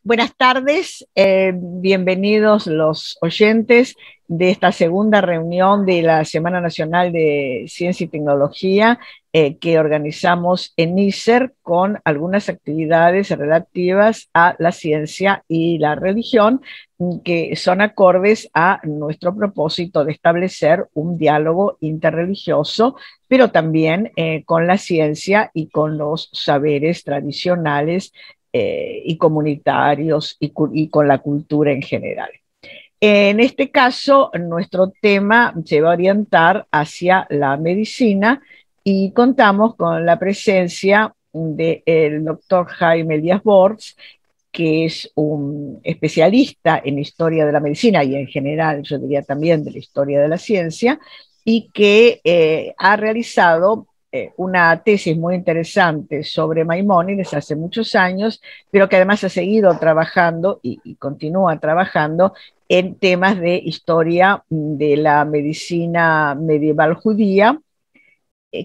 Buenas tardes, bienvenidos los oyentes de esta segunda reunión de la Semana Nacional de Ciencia y Tecnología que organizamos en NICER con algunas actividades relativas a la ciencia y la religión que son acordes a nuestro propósito de establecer un diálogo interreligioso, pero también con la ciencia y con los saberes tradicionales y comunitarios y con la cultura en general. En este caso, nuestro tema se va a orientar hacia la medicina y contamos con la presencia del doctor Jaime Díaz Bortz, que es un especialista en historia de la medicina y en general, yo diría también de la historia de la ciencia, y que ha realizado una tesis muy interesante sobre Maimónides hace muchos años, pero que además ha seguido trabajando y continúa trabajando en temas de historia de la medicina medieval judía,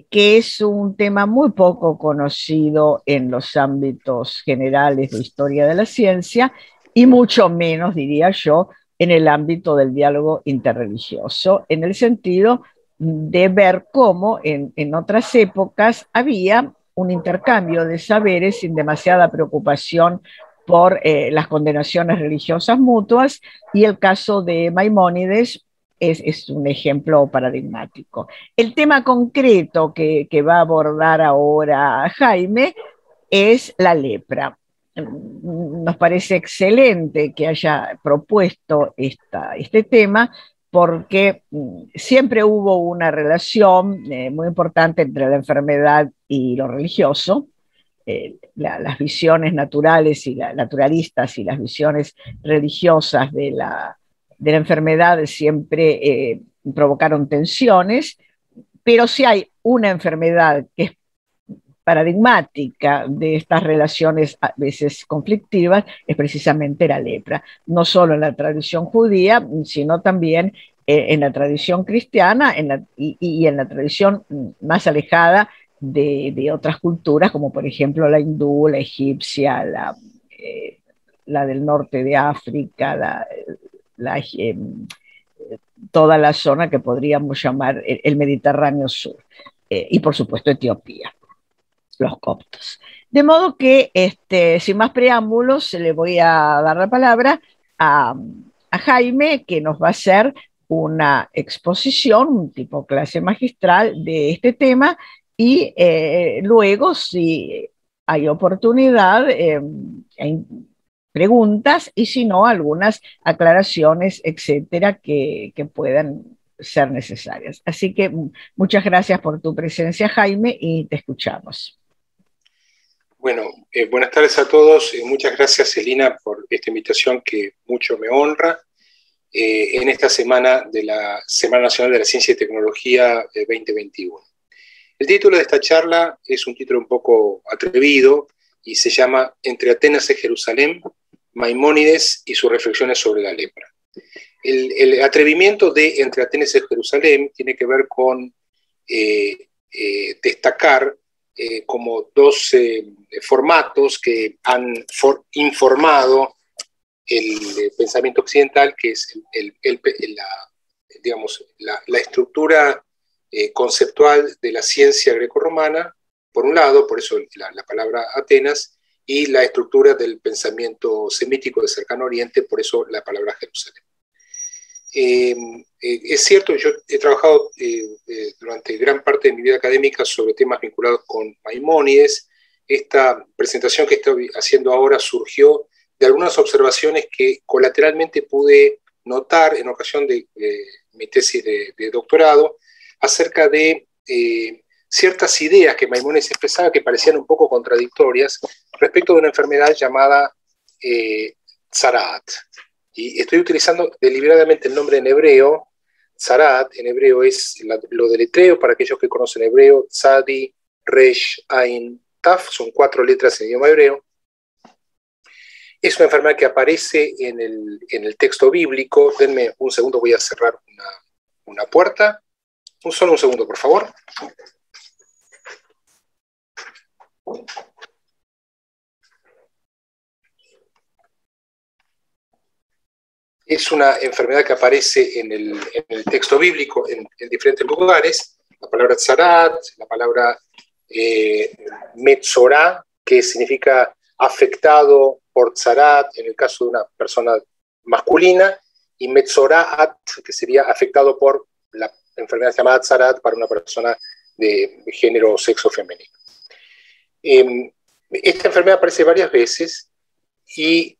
que es un tema muy poco conocido en los ámbitos generales de historia de la ciencia y mucho menos, diría yo, en el ámbito del diálogo interreligioso, en el sentido de ver cómo en otras épocas había un intercambio de saberes sin demasiada preocupación por las condenaciones religiosas mutuas, y el caso de Maimónides es un ejemplo paradigmático. El tema concreto que va a abordar ahora Jaime es la lepra. Nos parece excelente que haya propuesto este tema porque siempre hubo una relación muy importante entre la enfermedad y lo religioso. Las visiones naturales y naturalistas y las visiones religiosas de la enfermedad siempre provocaron tensiones, pero si hay una enfermedad que es paradigmática de estas relaciones a veces conflictivas, es precisamente la lepra, no solo en la tradición judía, sino también en la tradición cristiana y en la tradición más alejada de otras culturas, como por ejemplo la hindú, la egipcia, la del norte de África, la toda la zona que podríamos llamar el Mediterráneo Sur, y por supuesto Etiopía, los coptos. De modo que, sin más preámbulos, le voy a dar la palabra a Jaime, que nos va a hacer una exposición, un tipo clase magistral de este tema, y luego, si hay oportunidad, preguntas, y si no, algunas aclaraciones, etcétera, que puedan ser necesarias. Así que muchas gracias por tu presencia, Jaime, y te escuchamos. Bueno, buenas tardes a todos. Muchas gracias, Celina, por esta invitación que mucho me honra en esta semana de la Semana Nacional de la Ciencia y Tecnología 2021. El título de esta charla es un título un poco atrevido y se llama Entre Atenas y Jerusalén, Maimónides y sus reflexiones sobre la lepra. El atrevimiento de Entre Atenas y Jerusalén tiene que ver con destacar como dos formatos que han informado el pensamiento occidental, que es la estructura conceptual de la ciencia grecorromana, por un lado, por eso la palabra Atenas, y la estructura del pensamiento semítico de Cercano Oriente, por eso la palabra Jerusalén. Es cierto, yo he trabajado durante gran parte de mi vida académica sobre temas vinculados con Maimónides. Esta presentación que estoy haciendo ahora surgió de algunas observaciones que colateralmente pude notar en ocasión de mi tesis de doctorado acerca de ciertas ideas que Maimónides expresaba que parecían un poco contradictorias respecto de una enfermedad llamada Tzaraat. Y estoy utilizando deliberadamente el nombre en hebreo. Tzaraat en hebreo es lo deletreo para aquellos que conocen hebreo: Tzadi, Resh, Ain, Taf, son 4 letras en idioma hebreo. Es una enfermedad que aparece en el texto bíblico. Denme un segundo, voy a cerrar una puerta. Solo un segundo, por favor. es una enfermedad que aparece en el texto bíblico en diferentes lugares. La palabra tzarat, la palabra metzorá, que significa afectado por tzarat en el caso de una persona masculina, y metzoraat, que sería afectado por la enfermedad llamada tzarat para una persona de género o sexo femenino. Esta enfermedad aparece varias veces y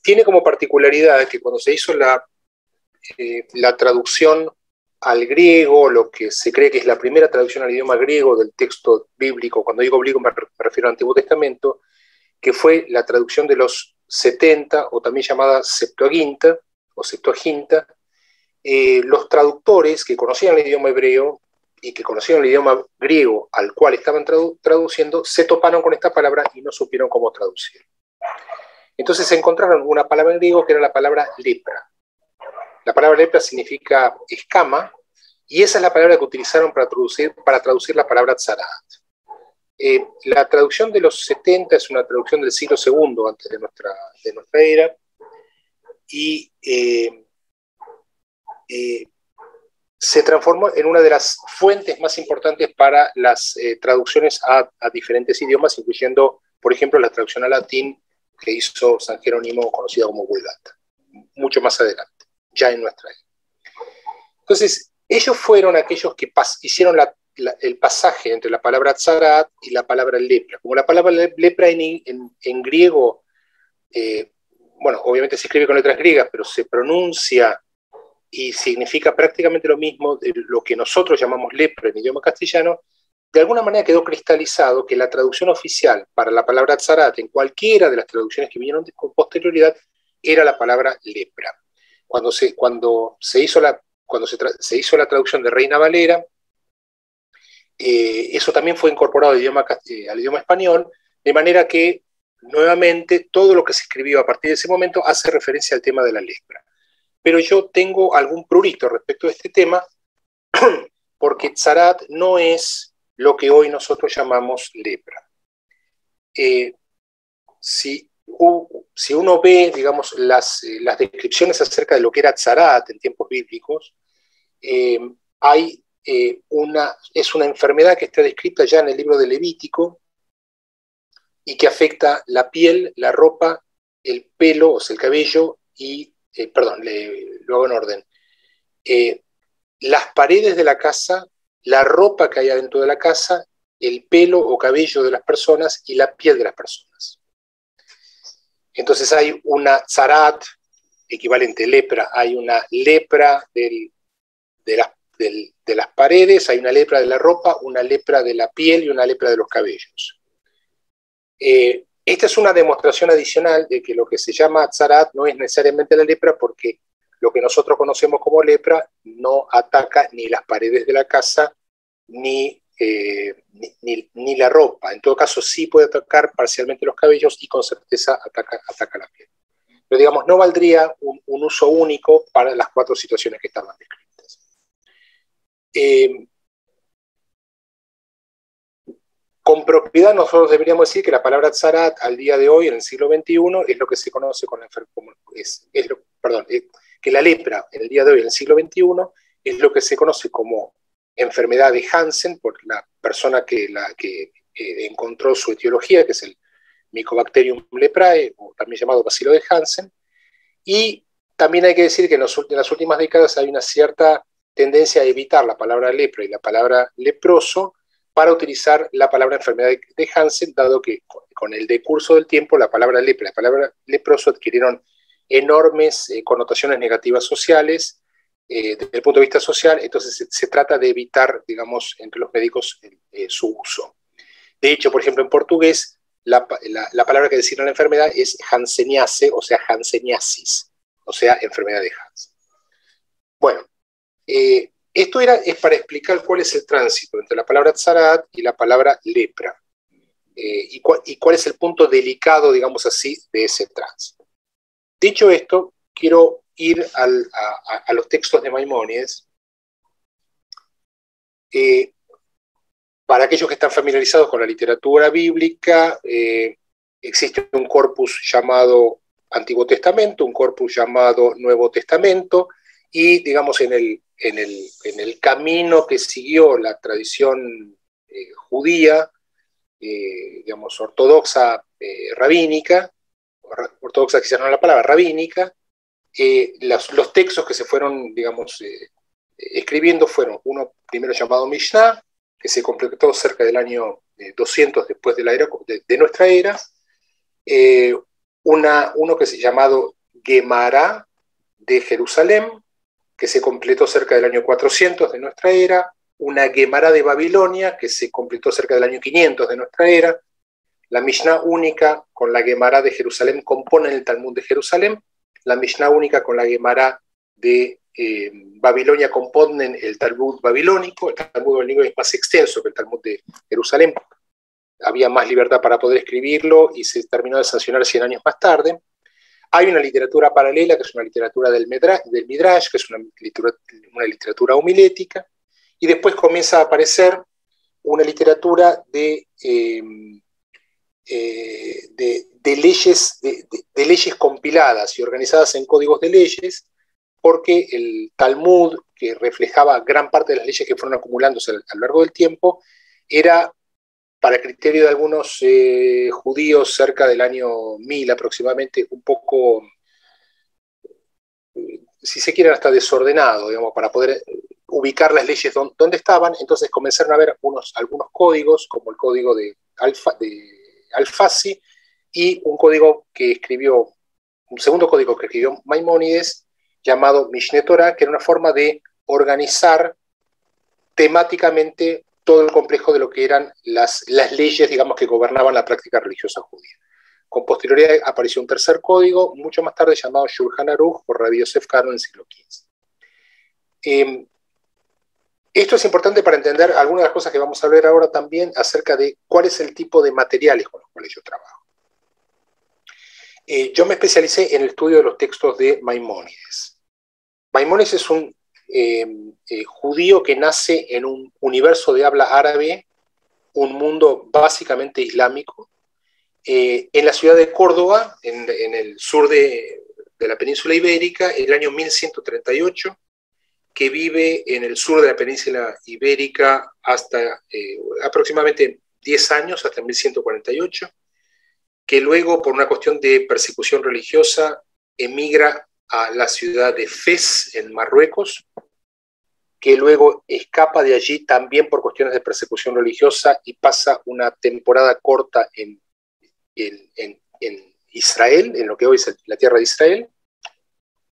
tiene como particularidad que cuando se hizo la traducción al griego, lo que se cree que es la primera traducción al idioma griego del texto bíblico, cuando digo bíblico me refiero al Antiguo Testamento, que fue la traducción de los 70, o también llamada Septuaginta, o Septuaginta, los traductores que conocían el idioma hebreo y que conocían el idioma griego al cual estaban traduciendo, se toparon con esta palabra y no supieron cómo traducir. Entonces encontraron una palabra en griego que era la palabra lepra. La palabra lepra significa escama, y esa es la palabra que utilizaron para traducir la palabra tzarat. La traducción de los 70 es una traducción del siglo II antes de nuestra era, y se transformó en una de las fuentes más importantes para las traducciones a diferentes idiomas, incluyendo, por ejemplo, la traducción al latín que hizo San Jerónimo, conocida como Vulgata, mucho más adelante, ya en nuestra era. Entonces, ellos fueron aquellos que hicieron el pasaje entre la palabra tzarat y la palabra lepra. Como la palabra lepra en griego, bueno, obviamente se escribe con letras griegas, pero se pronuncia y significa prácticamente lo mismo de lo que nosotros llamamos lepra en idioma castellano, de alguna manera quedó cristalizado que la traducción oficial para la palabra tzarat en cualquiera de las traducciones que vinieron con posterioridad era la palabra lepra. Cuando se hizo la traducción de Reina Valera, eso también fue incorporado al idioma español, de manera que nuevamente todo lo que se escribió a partir de ese momento hace referencia al tema de la lepra. Pero yo tengo algún prurito respecto a este tema, porque tzarat no es lo que hoy nosotros llamamos lepra. Si uno ve, digamos, las descripciones acerca de lo que era tzarat en tiempos bíblicos, es una enfermedad que está descrita ya en el libro de Levítico y que afecta la piel, la ropa, el pelo, o sea, el cabello y, lo hago en orden, las paredes de la casa, la ropa que hay adentro de la casa, el pelo o cabello de las personas y la piel de las personas. Entonces hay una tzarat, equivalente lepra, hay una lepra de las paredes, hay una lepra de la ropa, una lepra de la piel y una lepra de los cabellos. Esta es una demostración adicional de que lo que se llama tzarat no es necesariamente la lepra, porque lo que nosotros conocemos como lepra no ataca ni las paredes de la casa ni la ropa. En todo caso sí puede atacar parcialmente los cabellos y con certeza ataca la piel. Pero digamos, no valdría un uso único para las 4 situaciones que estaban descritas. Con propiedad nosotros deberíamos decir que la palabra tzarat al día de hoy, en el siglo XXI, es lo que se conoce con la enfermedad, que la lepra en el día de hoy, en el siglo XXI, es lo que se conoce como enfermedad de Hansen, por la persona que encontró su etiología, que es el Mycobacterium leprae, o también llamado bacilo de Hansen. Y también hay que decir que en las últimas décadas hay una cierta tendencia a evitar la palabra lepra y la palabra leproso para utilizar la palabra enfermedad de Hansen, dado que con el decurso del tiempo la palabra lepra y la palabra leproso adquirieron enormes connotaciones negativas sociales, desde el punto de vista social. Entonces se trata de evitar, digamos, entre los médicos su uso. De hecho, por ejemplo, en portugués, la palabra que designa la enfermedad es hanseníase, o sea, hanseniasis, o sea, enfermedad de Hansen. Bueno, esto es para explicar cuál es el tránsito entre la palabra tzarat y la palabra lepra, y cuál es el punto delicado, digamos así, de ese tránsito. Dicho esto, quiero ir a los textos de Maimónides. Para aquellos que están familiarizados con la literatura bíblica, existe un corpus llamado Antiguo Testamento, un corpus llamado Nuevo Testamento, y digamos en el camino que siguió la tradición judía, digamos ortodoxa, rabínica, ortodoxa quizás no es la palabra, rabínica, los textos que se fueron, digamos, escribiendo fueron uno primero llamado Mishnah, que se completó cerca del año 200 después de, la era, de nuestra era, uno que se llamado Gemara de Jerusalén, que se completó cerca del año 400 de nuestra era, una Gemara de Babilonia, que se completó cerca del año 500 de nuestra era. La Mishnah única con la Gemara de Jerusalén componen el Talmud de Jerusalén, la Mishnah única con la Gemara de Babilonia componen el Talmud babilónico. El Talmud babilónico es más extenso que el Talmud de Jerusalén. Había más libertad para poder escribirlo y se terminó de sancionar 100 años más tarde. Hay una literatura paralela, que es una literatura del Midrash, que es una literatura homilética, y después comienza a aparecer una literatura de leyes compiladas y organizadas en códigos de leyes, porque el Talmud, que reflejaba gran parte de las leyes que fueron acumulándose a lo largo del tiempo, era, para criterio de algunos judíos, cerca del año 1000 aproximadamente, un poco, si se quiere, hasta desordenado, digamos, para poder ubicar las leyes donde estaban. Entonces comenzaron a haber algunos códigos, como el código de Alfasi, y un segundo código que escribió Maimónides, llamado Mishneh Torah, que era una forma de organizar temáticamente todo el complejo de lo que eran las leyes, digamos, que gobernaban la práctica religiosa judía. Con posterioridad apareció un tercer código, mucho más tarde, llamado Shulchan Aruch, por Rabbi Yosef Karo en el siglo XV. Esto es importante para entender algunas de las cosas que vamos a ver ahora también acerca de cuál es el tipo de materiales con los cuales yo trabajo. Yo me especialicé en el estudio de los textos de Maimónides. Maimónides es un judío que nace en un universo de habla árabe, un mundo básicamente islámico, en la ciudad de Córdoba, en el sur de la península ibérica, en el año 1138, que vive en el sur de la península ibérica hasta aproximadamente 10 años, hasta 1148, que luego, por una cuestión de persecución religiosa, emigra a la ciudad de Fez, en Marruecos, que luego escapa de allí también por cuestiones de persecución religiosa y pasa una temporada corta en Israel, en lo que hoy es la tierra de Israel,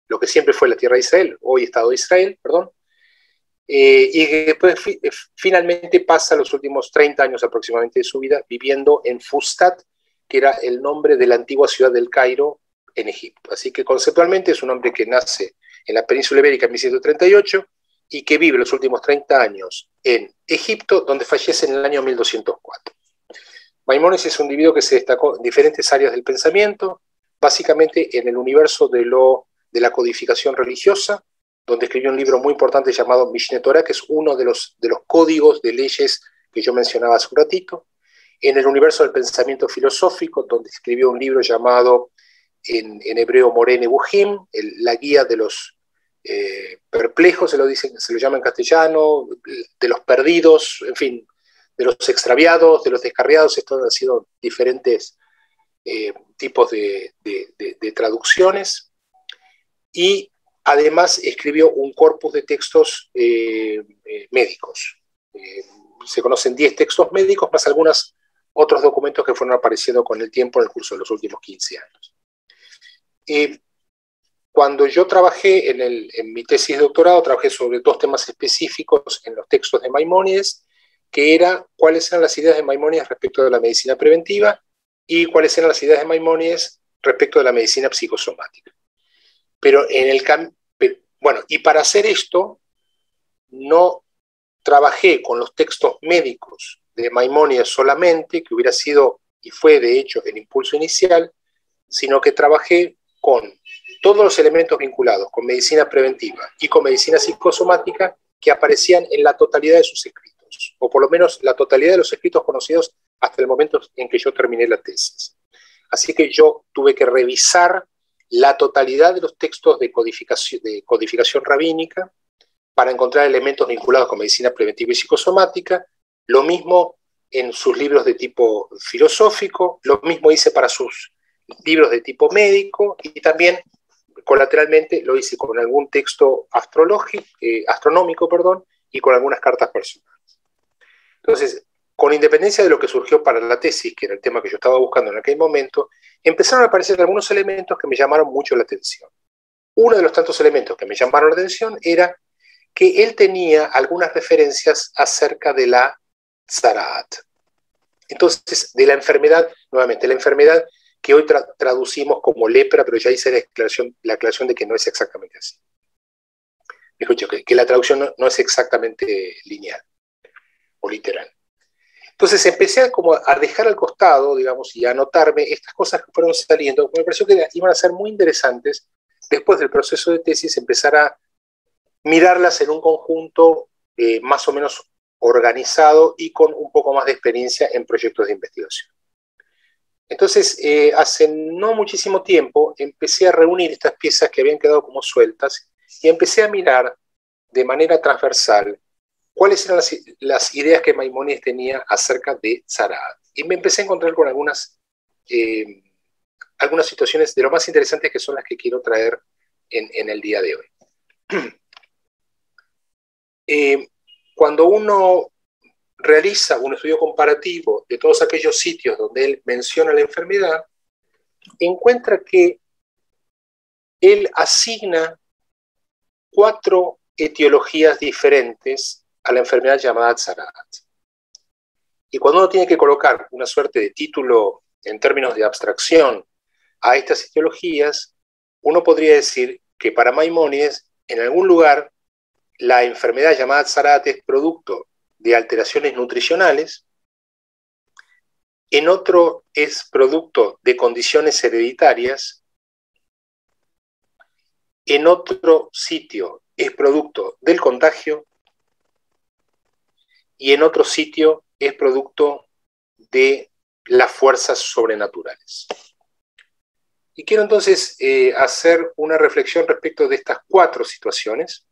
lo que siempre fue la tierra de Israel, hoy Estado de Israel, perdón, y después finalmente pasa los últimos 30 años aproximadamente de su vida viviendo en Fustat, que era el nombre de la antigua ciudad del Cairo en Egipto. Así que conceptualmente es un hombre que nace en la península ibérica en 1138 y que vive los últimos 30 años en Egipto, donde fallece en el año 1204. Maimónides es un individuo que se destacó en diferentes áreas del pensamiento, básicamente en el universo de la codificación religiosa, donde escribió un libro muy importante llamado Mishneh Torah, que es uno de los códigos de leyes que yo mencionaba hace un ratito. En el universo del pensamiento filosófico, donde escribió un libro llamado en hebreo Moreh Nebuchim, la guía de los perplejos, se lo llama en castellano, de los perdidos, en fin, de los extraviados, de los descarriados. Estos han sido diferentes tipos de traducciones. Y además escribió un corpus de textos médicos. Se conocen 10 textos médicos, más algunos otros documentos que fueron apareciendo con el tiempo en el curso de los últimos 15 años. Cuando yo trabajé en mi tesis de doctorado, trabajé sobre 2 temas específicos en los textos de Maimónides, que era cuáles eran las ideas de Maimónides respecto de la medicina preventiva y cuáles eran las ideas de Maimónides respecto de la medicina psicosomática. Pero y para hacer esto, no trabajé con los textos médicos de Maimónides solamente, que hubiera sido y fue de hecho el impulso inicial, sino que trabajé con todos los elementos vinculados con medicina preventiva y con medicina psicosomática que aparecían en la totalidad de sus escritos, o por lo menos la totalidad de los escritos conocidos hasta el momento en que yo terminé la tesis. Así que yo tuve que revisar la totalidad de los textos de codificación rabínica para encontrar elementos vinculados con medicina preventiva y psicosomática, lo mismo en sus libros de tipo filosófico, lo mismo hice para sus libros de tipo médico, y también colateralmente lo hice con algún texto astronómico, y con algunas cartas personales. Entonces, con independencia de lo que surgió para la tesis, que era el tema que yo estaba buscando en aquel momento, empezaron a aparecer algunos elementos que me llamaron mucho la atención. Uno de los tantos elementos que me llamaron la atención era que él tenía algunas referencias acerca de la tzaraat. Entonces, de la enfermedad, nuevamente, la enfermedad que hoy traducimos como lepra, pero ya hice la aclaración de que no es exactamente así. Escucho, que la traducción no es exactamente lineal o literal. Entonces empecé como a dejar al costado, digamos, y a anotarme estas cosas que fueron saliendo. Me pareció que iban a ser muy interesantes después del proceso de tesis, empezar a mirarlas en un conjunto más o menos organizado y con un poco más de experiencia en proyectos de investigación. Entonces, hace no muchísimo tiempo, empecé a reunir estas piezas que habían quedado como sueltas y empecé a mirar de manera transversal cuáles eran las ideas que Maimónides tenía acerca de tzaraat. Y me empecé a encontrar con algunas situaciones de lo más interesantes, que son las que quiero traer en el día de hoy. Cuando uno realiza un estudio comparativo de todos aquellos sitios donde él menciona la enfermedad, encuentra que él asigna 4 etiologías diferentes a la enfermedad llamada tzaraat. Y cuando uno tiene que colocar una suerte de título en términos de abstracción a estas etiologías, uno podría decir que para Maimónides, en algún lugar, la enfermedad llamada tzaraat es producto de alteraciones nutricionales, en otro es producto de condiciones hereditarias, en otro sitio es producto del contagio, y en otro sitio es producto de las fuerzas sobrenaturales. Y quiero entonces hacer una reflexión respecto de estas 4 situaciones,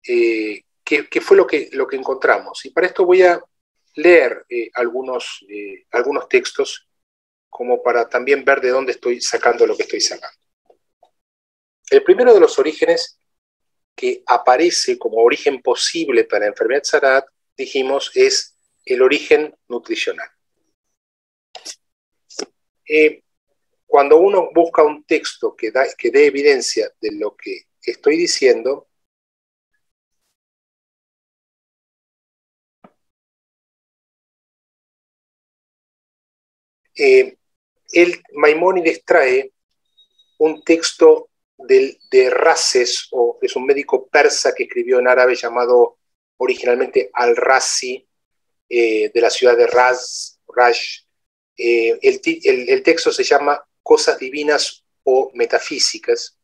que fue lo que encontramos. Y para esto voy a leer algunos textos, como para también ver de dónde estoy sacando lo que estoy sacando. El primero de los orígenes que aparece como origen posible para la enfermedad tzaraat, dijimos, es el origen nutricional. Cuando uno busca un texto que dé evidencia de lo que estoy diciendo, Maimónides trae un texto de Rases, es un médico persa que escribió en árabe llamado originalmente Al-Razi, de la ciudad de Raj. El texto se llama Cosas Divinas o Metafísicas,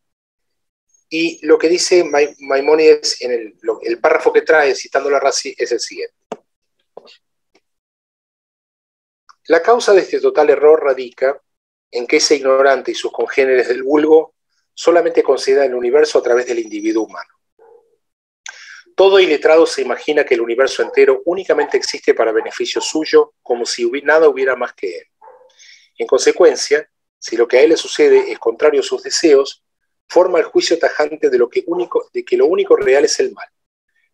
y lo que dice Maimónides en el párrafo que trae, citando a Razi, es el siguiente. La causa de este total error radica en que ese ignorante y sus congéneres del vulgo solamente consideran el universo a través del individuo humano. Todo iletrado se imagina que el universo entero únicamente existe para beneficio suyo, como si nada hubiera más que él. En consecuencia, si lo que a él le sucede es contrario a sus deseos, forma el juicio tajante de que lo único real es el mal.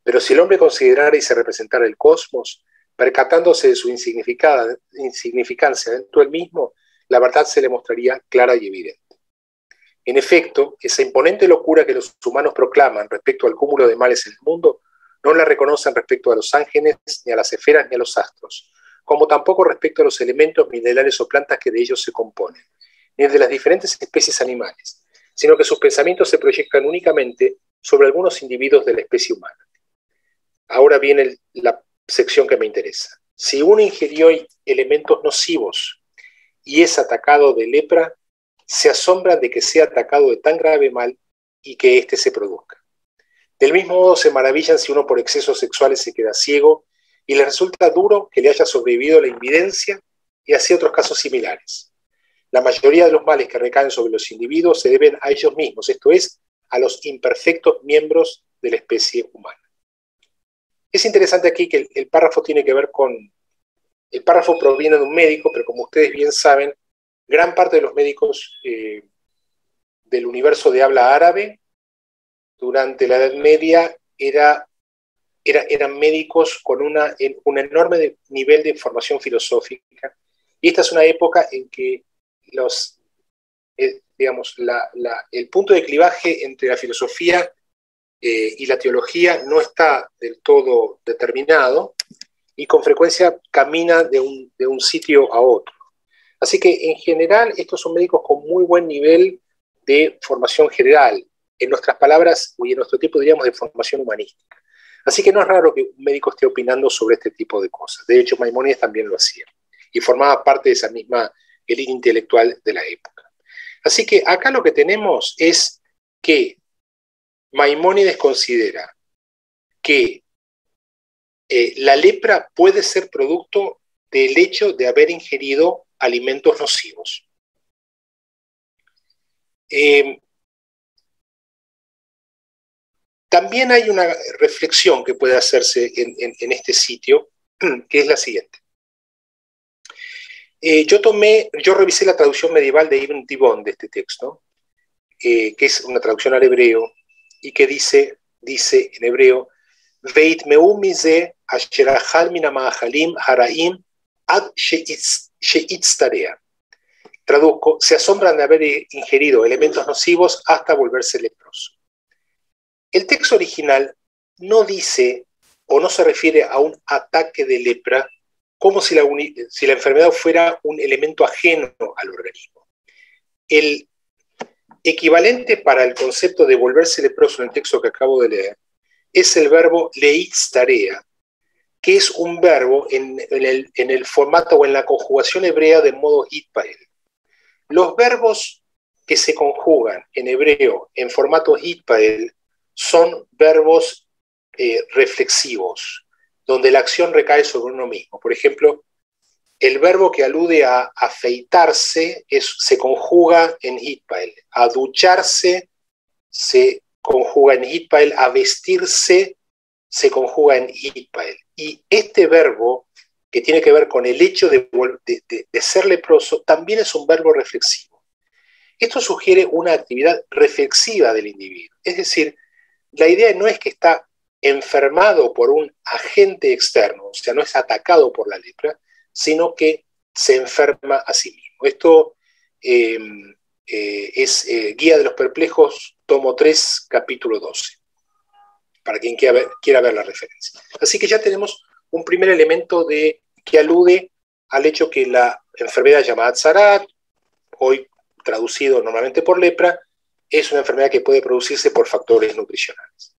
Pero si el hombre considerara y se representara el cosmos, percatándose de su insignificancia dentro del mismo, la verdad se le mostraría clara y evidente. En efecto, esa imponente locura que los humanos proclaman respecto al cúmulo de males en el mundo, no la reconocen respecto a los ángeles, ni a las esferas, ni a los astros, como tampoco respecto a los elementos minerales o plantas que de ellos se componen, ni de las diferentes especies animales, sino que sus pensamientos se proyectan únicamente sobre algunos individuos de la especie humana. Ahora viene la sección que me interesa. Si uno ingirió elementos nocivos y es atacado de lepra, se asombran de que sea atacado de tan grave mal y que éste se produzca. Del mismo modo se maravillan si uno por excesos sexuales se queda ciego y les resulta duro que le haya sobrevivido la invidencia, y así otros casos similares. La mayoría de los males que recaen sobre los individuos se deben a ellos mismos, esto es, a los imperfectos miembros de la especie humana. Es interesante aquí que el párrafo tiene que ver con... El párrafo proviene de un médico, pero como ustedes bien saben, gran parte de los médicos del universo de habla árabe durante la Edad Media eran médicos con un enorme nivel de formación filosófica. Y esta es una época en que el punto de clivaje entre la filosofía y la teología no está del todo determinado y con frecuencia camina de un sitio a otro. Así que en general estos son médicos con muy buen nivel de formación general, en nuestras palabras y en nuestro tiempo diríamos de formación humanística. Así que no es raro que un médico esté opinando sobre este tipo de cosas. De hecho, Maimónides también lo hacía y formaba parte de esa misma élite intelectual de la época. Así que acá lo que tenemos es que Maimónides considera que la lepra puede ser producto del hecho de haber ingerido alimentos nocivos. También hay una reflexión que puede hacerse en este sitio, que es la siguiente. Yo revisé la traducción medieval de Ibn Tibón de este texto, que es una traducción al hebreo, y que dice en hebreo, Veit meu mize asher achal min ha'ma'achalim haraim ad she'itztarea. Traduzco, se asombran de haber ingerido elementos nocivos hasta volverse leproso. El texto original no dice o no se refiere a un ataque de lepra como si la enfermedad fuera un elemento ajeno al organismo. El equivalente para el concepto de volverse leproso en el texto que acabo de leer es el verbo leitztarea, que es un verbo en el formato o en la conjugación hebrea de modo hitpael. Los verbos que se conjugan en hebreo en formato hitpael son verbos reflexivos, donde la acción recae sobre uno mismo. Por ejemplo, el verbo que alude a afeitarse se conjuga en hitpael, a ducharse se conjuga en hitpael, a vestirse se conjuga en hitpael. Y este verbo, que tiene que ver con el hecho de ser leproso, también es un verbo reflexivo. Esto sugiere una actividad reflexiva del individuo. Es decir, la idea no es que está enfermado por un agente externo, o sea, no es atacado por la lepra, sino que se enferma a sí mismo. Esto es Guía de los Perplejos, tomo 3, capítulo 12, para quien quiera ver la referencia. Así que ya tenemos un primer elemento que alude al hecho que la enfermedad llamada Tzarat, hoy traducido normalmente por lepra, es una enfermedad que puede producirse por factores nutricionales.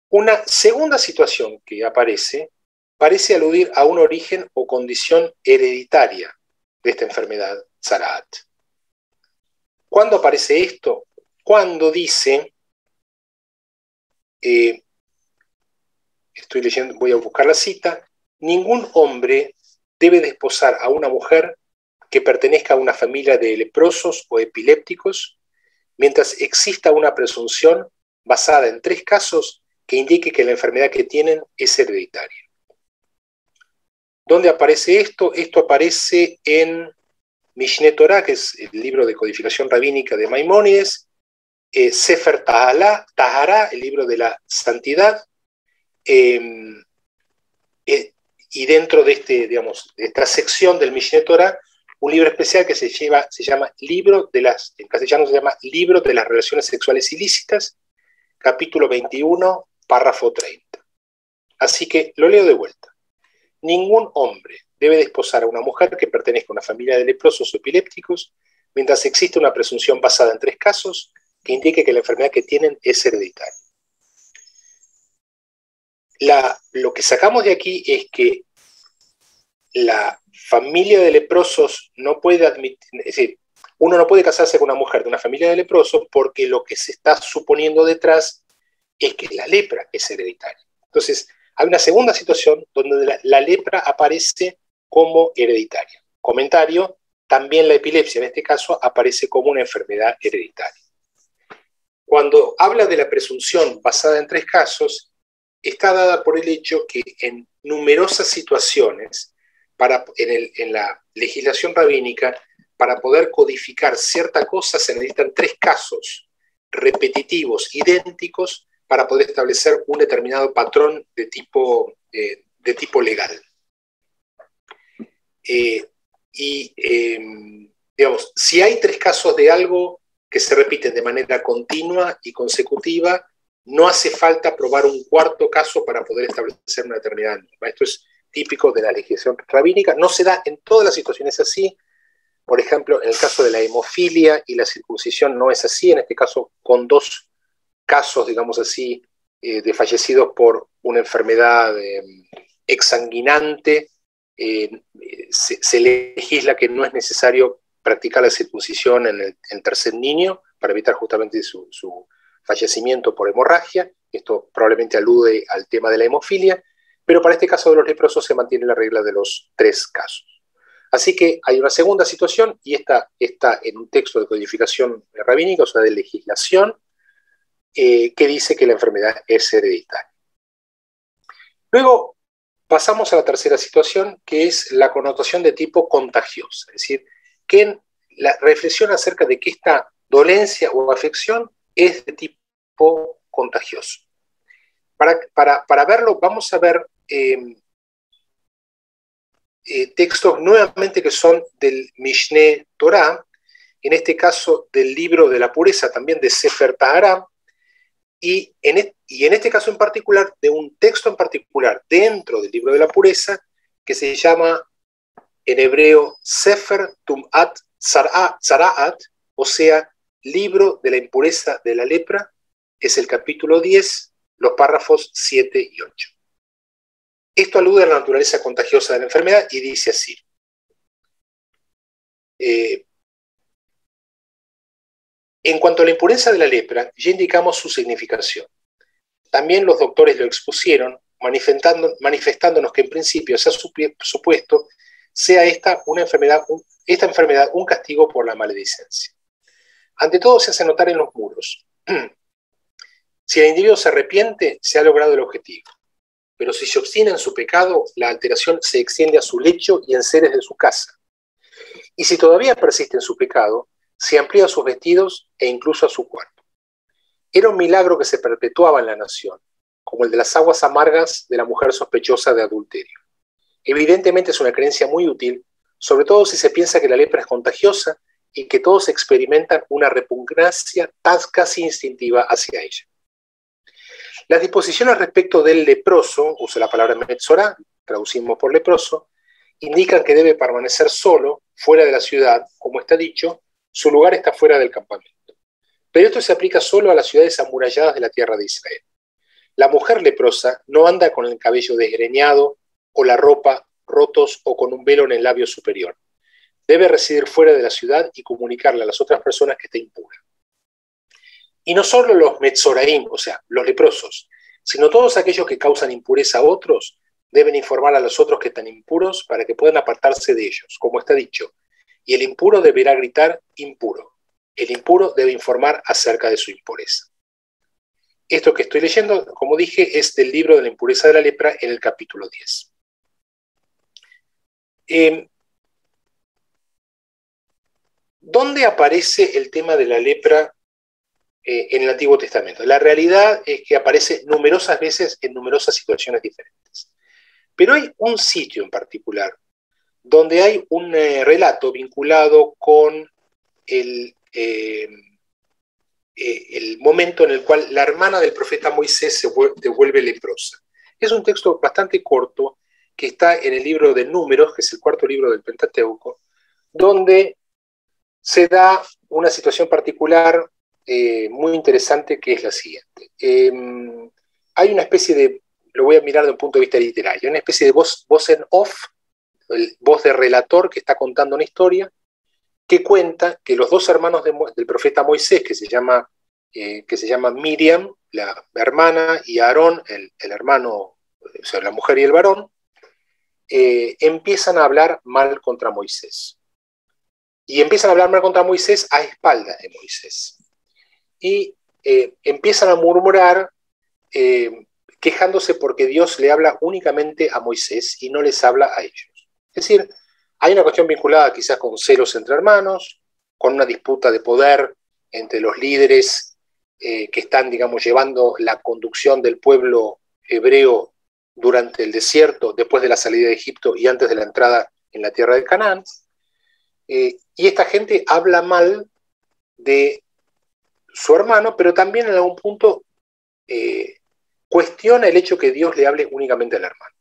Una segunda situación que aparece parece aludir a un origen o condición hereditaria de esta enfermedad Tzarat. ¿Cuándo aparece esto? Cuando dice, estoy leyendo, voy a buscar la cita, ningún hombre debe desposar a una mujer que pertenezca a una familia de leprosos o epilépticos, mientras exista una presunción basada en 3 casos que indique que la enfermedad que tienen es hereditaria. ¿Dónde aparece esto? Esto aparece en Mishneh Torah, que es el libro de codificación rabínica de Maimónides, Sefer Tahara, el libro de la santidad, y dentro de de esta sección del Mishneh Torah, un libro especial que se llama en castellano se llama Libro de las Relaciones Sexuales Ilícitas, capítulo 21, párrafo 30. Así que lo leo de vuelta. Ningún hombre debe desposar a una mujer que pertenezca a una familia de leprosos o epilépticos, mientras existe una presunción basada en 3 casos que indique que la enfermedad que tienen es hereditaria. Lo que sacamos de aquí es que la familia de leprosos no puede admitir, es decir, uno no puede casarse con una mujer de una familia de leprosos porque lo que se está suponiendo detrás es que la lepra es hereditaria. Entonces, hay una segunda situación donde la lepra aparece como hereditaria. Comentario: también la epilepsia en este caso aparece como una enfermedad hereditaria. Cuando habla de la presunción basada en 3 casos, está dada por el hecho que en numerosas situaciones, en la legislación rabínica, para poder codificar cierta cosa se necesitan 3 casos repetitivos, idénticos, para poder establecer un determinado patrón de tipo legal. Digamos, si hay 3 casos de algo que se repiten de manera continua y consecutiva, no hace falta probar un 4º caso para poder establecer una determinada norma. Esto es típico de la legislación rabínica. No se da en todas las situaciones así. Por ejemplo, en el caso de la hemofilia y la circuncisión no es así. En este caso, con 2 casos, digamos así, de fallecidos por una enfermedad exsanguinante, se legisla que no es necesario practicar la circuncisión en el tercer niño para evitar justamente su fallecimiento por hemorragia. Esto probablemente alude al tema de la hemofilia, pero para este caso de los leprosos se mantiene la regla de los 3 casos. Así que hay una segunda situación, y esta está en un texto de codificación rabínica, o sea, de legislación, que dice que la enfermedad es hereditaria. Luego pasamos a la tercera situación, que es la connotación de tipo contagiosa, es decir, que la reflexión acerca de que esta dolencia o afección es de tipo contagioso. Para verlo, vamos a ver textos nuevamente que son del Mishneh Torah, en este caso del libro de la pureza, también de Sefer Tahara, y en este caso en particular, de un texto en particular dentro del libro de la pureza, que se llama en hebreo Sefer Tum'at Tzara'at, o sea, libro de la impureza de la lepra. Es el capítulo 10, los párrafos 7 y 8. Esto alude a la naturaleza contagiosa de la enfermedad y dice así. En cuanto a la impureza de la lepra, ya indicamos su significación. También los doctores lo expusieron, manifestándonos que en principio se ha supuesto sea esta enfermedad un castigo por la maledicencia. Ante todo se hace notar en los muros. Si el individuo se arrepiente, se ha logrado el objetivo. Pero si se obstina en su pecado, la alteración se extiende a su lecho y en seres de su casa. Y si todavía persiste en su pecado, se amplía a sus vestidos e incluso a su cuerpo. Era un milagro que se perpetuaba en la nación, como el de las aguas amargas de la mujer sospechosa de adulterio. Evidentemente es una creencia muy útil, sobre todo si se piensa que la lepra es contagiosa y que todos experimentan una repugnancia casi instintiva hacia ella. Las disposiciones respecto del leproso, uso la palabra metzorá, traducimos por leproso, indican que debe permanecer solo, fuera de la ciudad, como está dicho, su lugar está fuera del campamento. Pero esto se aplica solo a las ciudades amuralladas de la tierra de Israel. La mujer leprosa no anda con el cabello desgreñado o la ropa rotos o con un velo en el labio superior. Debe residir fuera de la ciudad y comunicarle a las otras personas que está impura. Y no solo los metzoraim, o sea, los leprosos, sino todos aquellos que causan impureza a otros, deben informar a los otros que están impuros para que puedan apartarse de ellos, como está dicho. Y el impuro deberá gritar impuro. El impuro debe informar acerca de su impureza. Esto que estoy leyendo, como dije, es del libro de la impureza de la lepra en el capítulo 10. ¿Dónde aparece el tema de la lepra en el Antiguo Testamento? La realidad es que aparece numerosas veces en numerosas situaciones diferentes. Pero hay un sitio en particular donde hay un relato vinculado con el momento en el cual la hermana del profeta Moisés se vuelve leprosa. Es un texto bastante corto que está en el libro de Números, que es el 4º libro del Pentateuco, donde se da una situación particular muy interesante, que es la siguiente. Hay una especie de, lo voy a mirar desde un punto de vista literario, una especie de voz en off, voz de relator que está contando una historia, que cuenta que los 2 hermanos del profeta Moisés, que se llama Miriam, la hermana, y Aarón, el hermano, o sea, la mujer y el varón, empiezan a hablar mal contra Moisés. Y empiezan a hablar mal contra Moisés a espaldas de Moisés. Y empiezan a murmurar, quejándose porque Dios le habla únicamente a Moisés y no les habla a ellos. Es decir, hay una cuestión vinculada quizás con celos entre hermanos, con una disputa de poder entre los líderes que están, digamos, llevando la conducción del pueblo hebreo durante el desierto, después de la salida de Egipto y antes de la entrada en la tierra de Canaán. Y esta gente habla mal de su hermano, pero también en algún punto cuestiona el hecho que Dios le hable únicamente al hermano.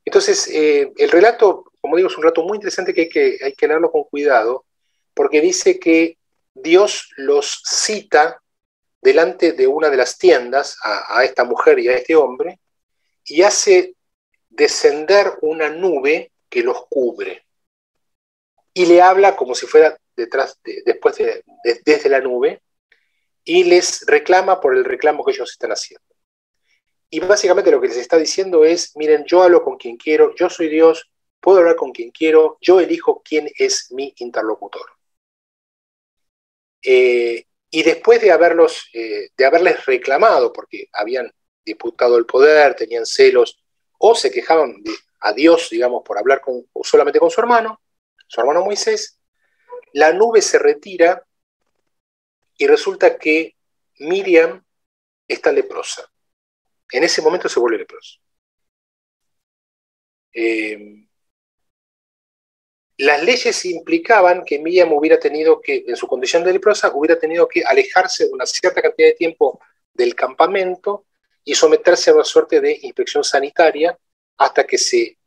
Entonces, el relato, como digo, es un relato muy interesante que hay que leerlo con cuidado, porque dice que Dios los cita delante de una de las tiendas a esta mujer y a este hombre, y hace descender una nube que los cubre. Y le habla como si fuera desde la nube, y les reclama por el reclamo que ellos están haciendo. Y básicamente lo que les está diciendo es, miren, yo hablo con quien quiero, yo soy Dios, puedo hablar con quien quiero, yo elijo quién es mi interlocutor. Y después de haberles reclamado, porque habían disputado el poder, tenían celos, o se quejaban a Dios, digamos, por hablar solamente con su hermano Moisés, la nube se retira y resulta que Miriam está leprosa. En ese momento se vuelve leprosa. Las leyes implicaban que Miriam hubiera tenido que, en su condición de leprosa, hubiera tenido que alejarse de una cierta cantidad de tiempo del campamento y someterse a una suerte de inspección sanitaria hasta que se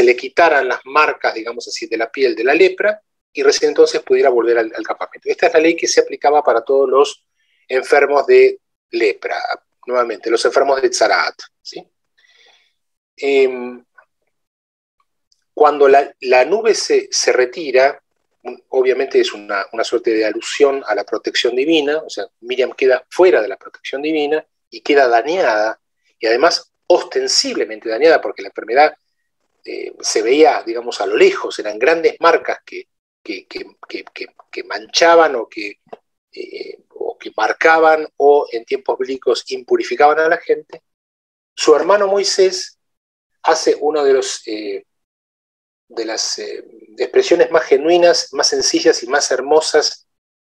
le quitaran las marcas, digamos así, de la piel de la lepra y recién entonces pudiera volver al campamento. Esta es la ley que se aplicaba para todos los enfermos de lepra, nuevamente, los enfermos de Tzaraat, ¿sí? Cuando la nube se retira, obviamente es una suerte de alusión a la protección divina, o sea, Miriam queda fuera de la protección divina y queda dañada, y además ostensiblemente dañada, porque la enfermedad se veía, digamos, a lo lejos, eran grandes marcas que manchaban o que marcaban o en tiempos bíblicos impurificaban a la gente. Su hermano Moisés hace uno de las expresiones más genuinas, más sencillas y más hermosas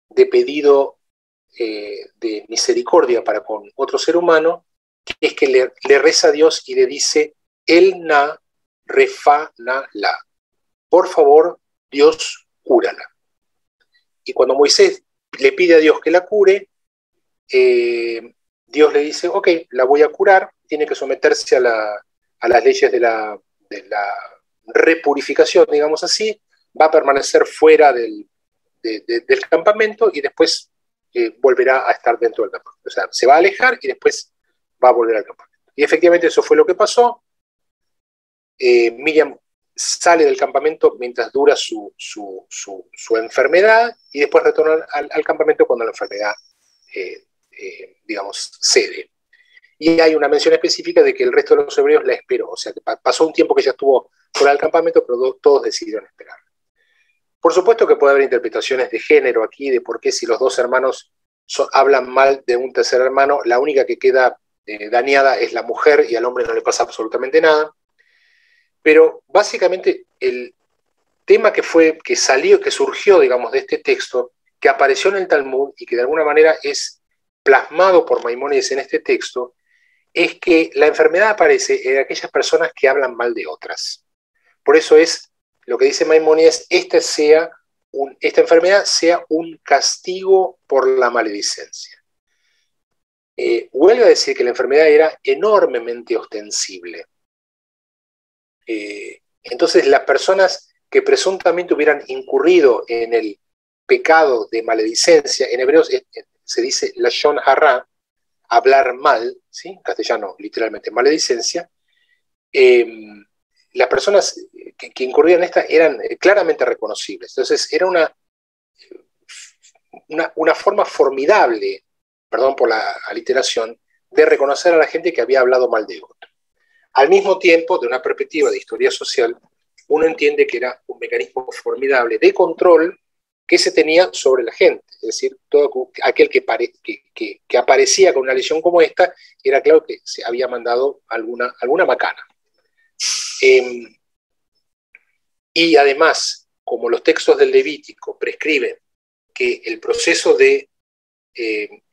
de pedido de misericordia para con otro ser humano, que es que le reza a Dios y le dice, El na refa na la. Por favor, Dios, cúrala. Y cuando Moisés le pide a Dios que la cure, Dios le dice, ok, la voy a curar, tiene que someterse a las leyes de la repurificación, digamos así, va a permanecer fuera del campamento y después volverá a estar dentro del campamento. O sea, se va a alejar y después va a volver al campamento. Y efectivamente eso fue lo que pasó. Miriam sale del campamento mientras dura su enfermedad y después retorna al campamento cuando la enfermedad, digamos, cede. Y hay una mención específica de que el resto de los hebreos la esperó, o sea que pasó un tiempo que ella estuvo fuera del campamento, pero todos decidieron esperar. Por supuesto que puede haber interpretaciones de género aquí, de por qué si los dos hermanos hablan mal de un tercer hermano, la única que queda dañada es la mujer y al hombre no le pasa absolutamente nada. Pero básicamente el tema que surgió, digamos, de este texto, que apareció en el Talmud y que de alguna manera es plasmado por Maimónides en este texto, es que la enfermedad aparece en aquellas personas que hablan mal de otras. Por eso es lo que dice Maimónides, esta enfermedad sea un castigo por la maledicencia. Vuelve a decir que la enfermedad era enormemente ostensible. Entonces las personas que presuntamente hubieran incurrido en el pecado de maledicencia, en hebreo se dice lashon hara, hablar mal, ¿sí? En castellano literalmente maledicencia, las personas que incurrían en esta eran claramente reconocibles. Entonces era una forma formidable, perdón por la aliteración, de reconocer a la gente que había hablado mal de otro. Al mismo tiempo, de una perspectiva de historia social, uno entiende que era un mecanismo formidable de control que se tenía sobre la gente. Es decir, todo aquel que aparecía con una lesión como esta, era claro que se había mandado alguna macana. Y además, como los textos del Levítico prescriben que el proceso de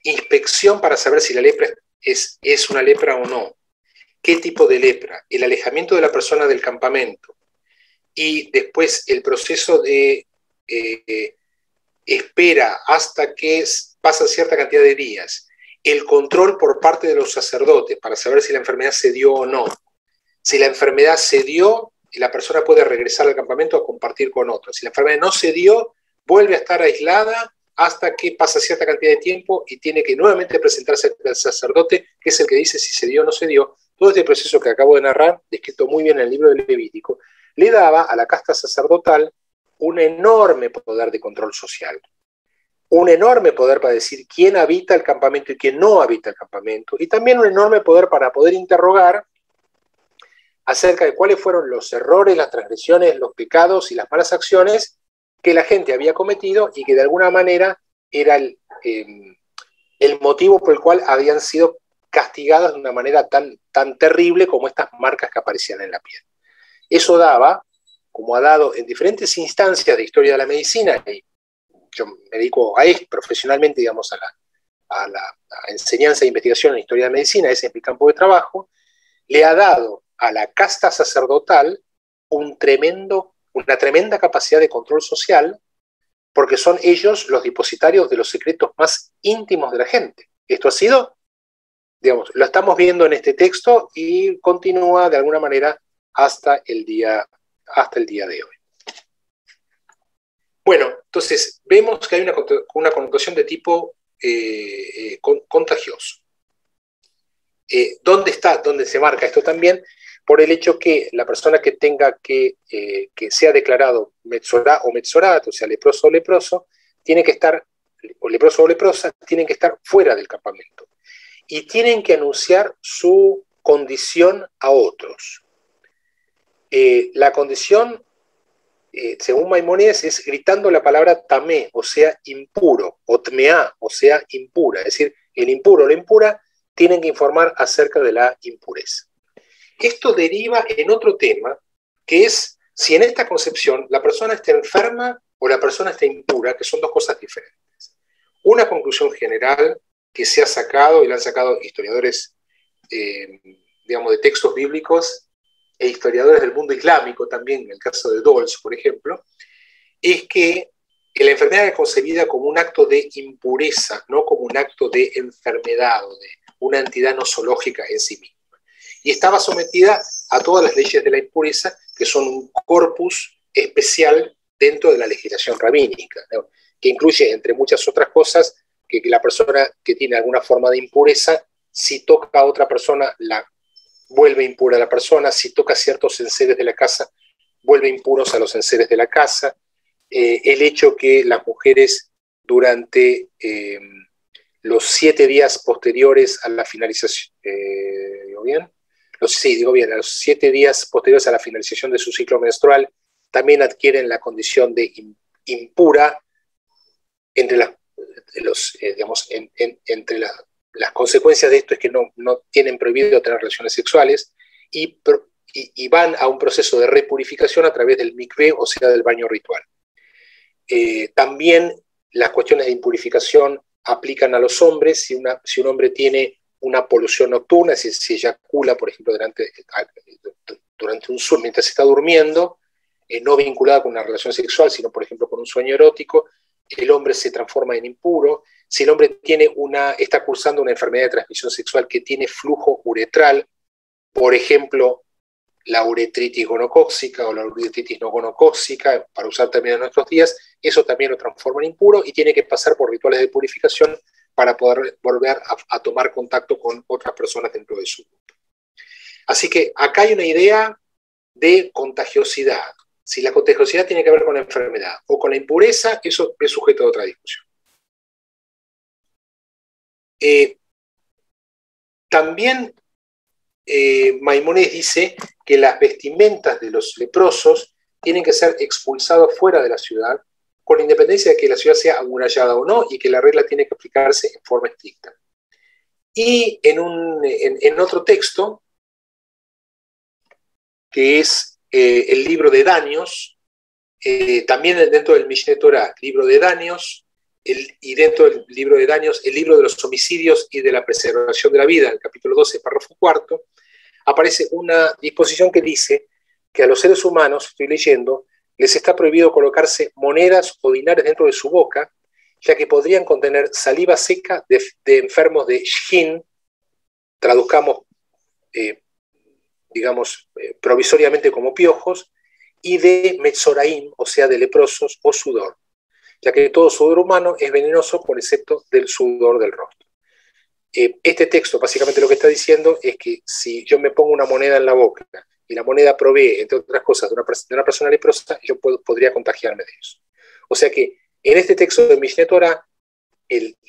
inspección para saber si la lepra es una lepra o no, qué tipo de lepra, el alejamiento de la persona del campamento y después el proceso de espera hasta que pasa cierta cantidad de días, el control por parte de los sacerdotes para saber si la enfermedad se dio o no. Si la enfermedad se dio, la persona puede regresar al campamento a compartir con otros. Si la enfermedad no se dio, vuelve a estar aislada hasta que pasa cierta cantidad de tiempo y tiene que nuevamente presentarse al sacerdote, que es el que dice si se dio o no se dio. Todo este proceso que acabo de narrar, descrito muy bien en el libro del Levítico, le daba a la casta sacerdotal un enorme poder de control social, un enorme poder para decir quién habita el campamento y quién no habita el campamento, y también un enorme poder para poder interrogar acerca de cuáles fueron los errores, las transgresiones, los pecados y las malas acciones que la gente había cometido y que de alguna manera era el motivo por el cual habían sido castigadas de una manera tan terrible como estas marcas que aparecían en la piel. Eso daba, como ha dado en diferentes instancias de historia de la medicina, y yo me dedico a esto profesionalmente, digamos, a la enseñanza e investigación en historia de la medicina, ese es mi campo de trabajo, le ha dado a la casta sacerdotal una tremenda capacidad de control social, porque son ellos los depositarios de los secretos más íntimos de la gente. Esto ha sido, digamos, lo estamos viendo en este texto y continúa de alguna manera hasta el día de hoy. Bueno, entonces vemos que hay una connotación de tipo contagioso. ¿Dónde se marca esto también? Por el hecho que la persona que sea declarado metzorá o metzorat, o sea, leproso o leproso, tiene que estar, o leproso o leprosa, tienen que estar fuera del campamento. Y tienen que anunciar su condición a otros. La condición, según Maimónides, es gritando la palabra tamé, o sea, impuro, o tmeá, o sea, impura. Es decir, el impuro o la impura tienen que informar acerca de la impureza. Esto deriva en otro tema, que es si en esta concepción la persona está enferma o la persona está impura, que son dos cosas diferentes. Una conclusión general que se ha sacado, y la han sacado historiadores, digamos, de textos bíblicos e historiadores del mundo islámico también, en el caso de Dolce, por ejemplo, es que la enfermedad es concebida como un acto de impureza, no como un acto de enfermedad o de una entidad nosológica en sí misma. Y estaba sometida a todas las leyes de la impureza, que son un corpus especial dentro de la legislación rabínica, ¿no? Que incluye, entre muchas otras cosas, que la persona que tiene alguna forma de impureza, si toca a otra persona, la vuelve impura a la persona, si toca ciertos enseres de la casa, vuelve impuros a los enseres de la casa, el hecho que las mujeres durante los 7 días posteriores a la finalización, ¿digo bien? Digo bien, a los 7 días posteriores a la finalización de su ciclo menstrual, también adquieren la condición de impura. Entre las consecuencias de esto es que no tienen prohibido tener relaciones sexuales y van a un proceso de repurificación a través del mikvé, o sea, del baño ritual. También las cuestiones de impurificación aplican a los hombres. Si un hombre tiene una polución nocturna, si eyacula, por ejemplo, durante un sueño, mientras está durmiendo, no vinculada con una relación sexual, sino, por ejemplo, con un sueño erótico, el hombre se transforma en impuro. Si el hombre está cursando una enfermedad de transmisión sexual que tiene flujo uretral, por ejemplo, la uretritis gonocóxica o la uretritis no gonocóxica, para usar también en nuestros días, eso también lo transforma en impuro y tiene que pasar por rituales de purificación para poder volver a tomar contacto con otras personas dentro de su grupo. Así que acá hay una idea de contagiosidad. Si la contagiosidad tiene que ver con la enfermedad o con la impureza, eso es sujeto a otra discusión. También Maimónides dice que las vestimentas de los leprosos tienen que ser expulsados fuera de la ciudad, con independencia de que la ciudad sea amurallada o no, y que la regla tiene que aplicarse en forma estricta. Y en otro texto, que es el libro de Daños, también dentro del Mishneh Torah, libro de Daños, y dentro del libro de Daños, el libro de los homicidios y de la preservación de la vida, el capítulo 12, párrafo 4, aparece una disposición que dice que a los seres humanos, estoy leyendo, les está prohibido colocarse monedas o dinares dentro de su boca, ya que podrían contener saliva seca de enfermos de Shhin, traduzcamos, provisoriamente como piojos, y de Metzoraim, o sea, de leprosos o sudor, ya que todo sudor humano es venenoso por excepto del sudor del rostro. Este texto básicamente lo que está diciendo es que si yo me pongo una moneda en la boca y la moneda provee, entre otras cosas, de una persona leprosa, yo podría contagiarme de eso. O sea que en este texto de Mishneh Torah,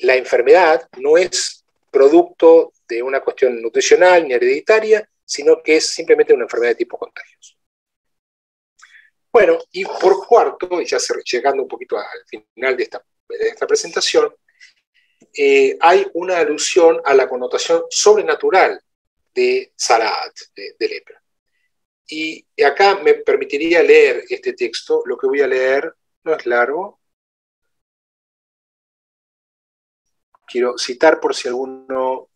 la enfermedad no es producto de una cuestión nutricional ni hereditaria, sino que es simplemente una enfermedad de tipo contagioso. Bueno, y por cuarto, ya llegando un poquito al final de esta presentación, hay una alusión a la connotación sobrenatural de Tzaraat, de lepra. Y acá me permitiría leer este texto. Lo que voy a leer no es largo. Quiero citar por si alguno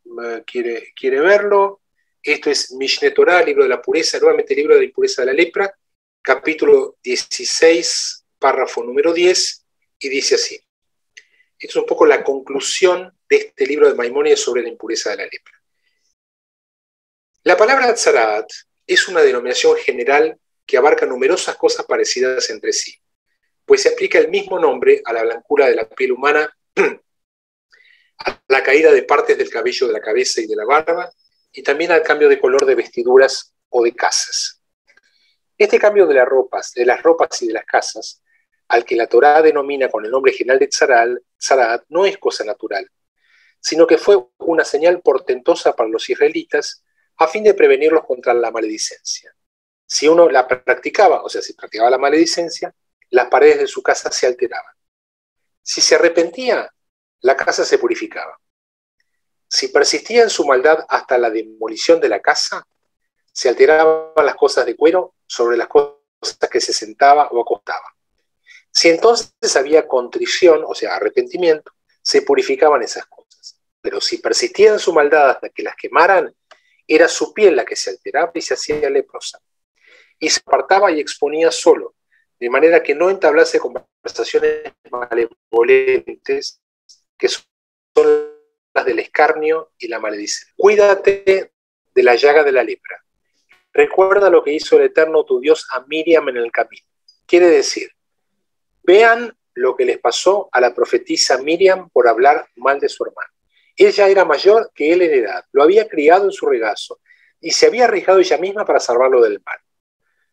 quiere verlo. Esto es Mishneh Torah, libro de la pureza, nuevamente libro de la impureza de la lepra, capítulo 16, párrafo número 10, y dice así. Esto es un poco la conclusión de este libro de Maimónides sobre la impureza de la lepra. La palabra Tzaraat es una denominación general que abarca numerosas cosas parecidas entre sí, pues se aplica el mismo nombre a la blancura de la piel humana, a la caída de partes del cabello de la cabeza y de la barba, y también al cambio de color de vestiduras o de casas. Este cambio de las ropas y de las casas, al que la Torá denomina con el nombre general de Tzaraat, no es cosa natural, sino que fue una señal portentosa para los israelitas a fin de prevenirlos contra la maledicencia. Si uno la practicaba, o sea, si practicaba la maledicencia, las paredes de su casa se alteraban. Si se arrepentía, la casa se purificaba. Si persistía en su maldad hasta la demolición de la casa, se alteraban las cosas de cuero sobre las cosas que se sentaba o acostaba. Si entonces había contrición, o sea, arrepentimiento, se purificaban esas cosas. Pero si persistía en su maldad hasta que las quemaran, era su piel la que se alteraba y se hacía leprosa. Y se apartaba y exponía solo, de manera que no entablase conversaciones malevolentes, que son las del escarnio y la maledicencia. Cuídate de la llaga de la lepra. Recuerda lo que hizo el Eterno tu Dios a Miriam en el camino. Quiere decir, vean lo que les pasó a la profetisa Miriam por hablar mal de su hermano. Ella era mayor que él en edad, lo había criado en su regazo y se había arriesgado ella misma para salvarlo del mal.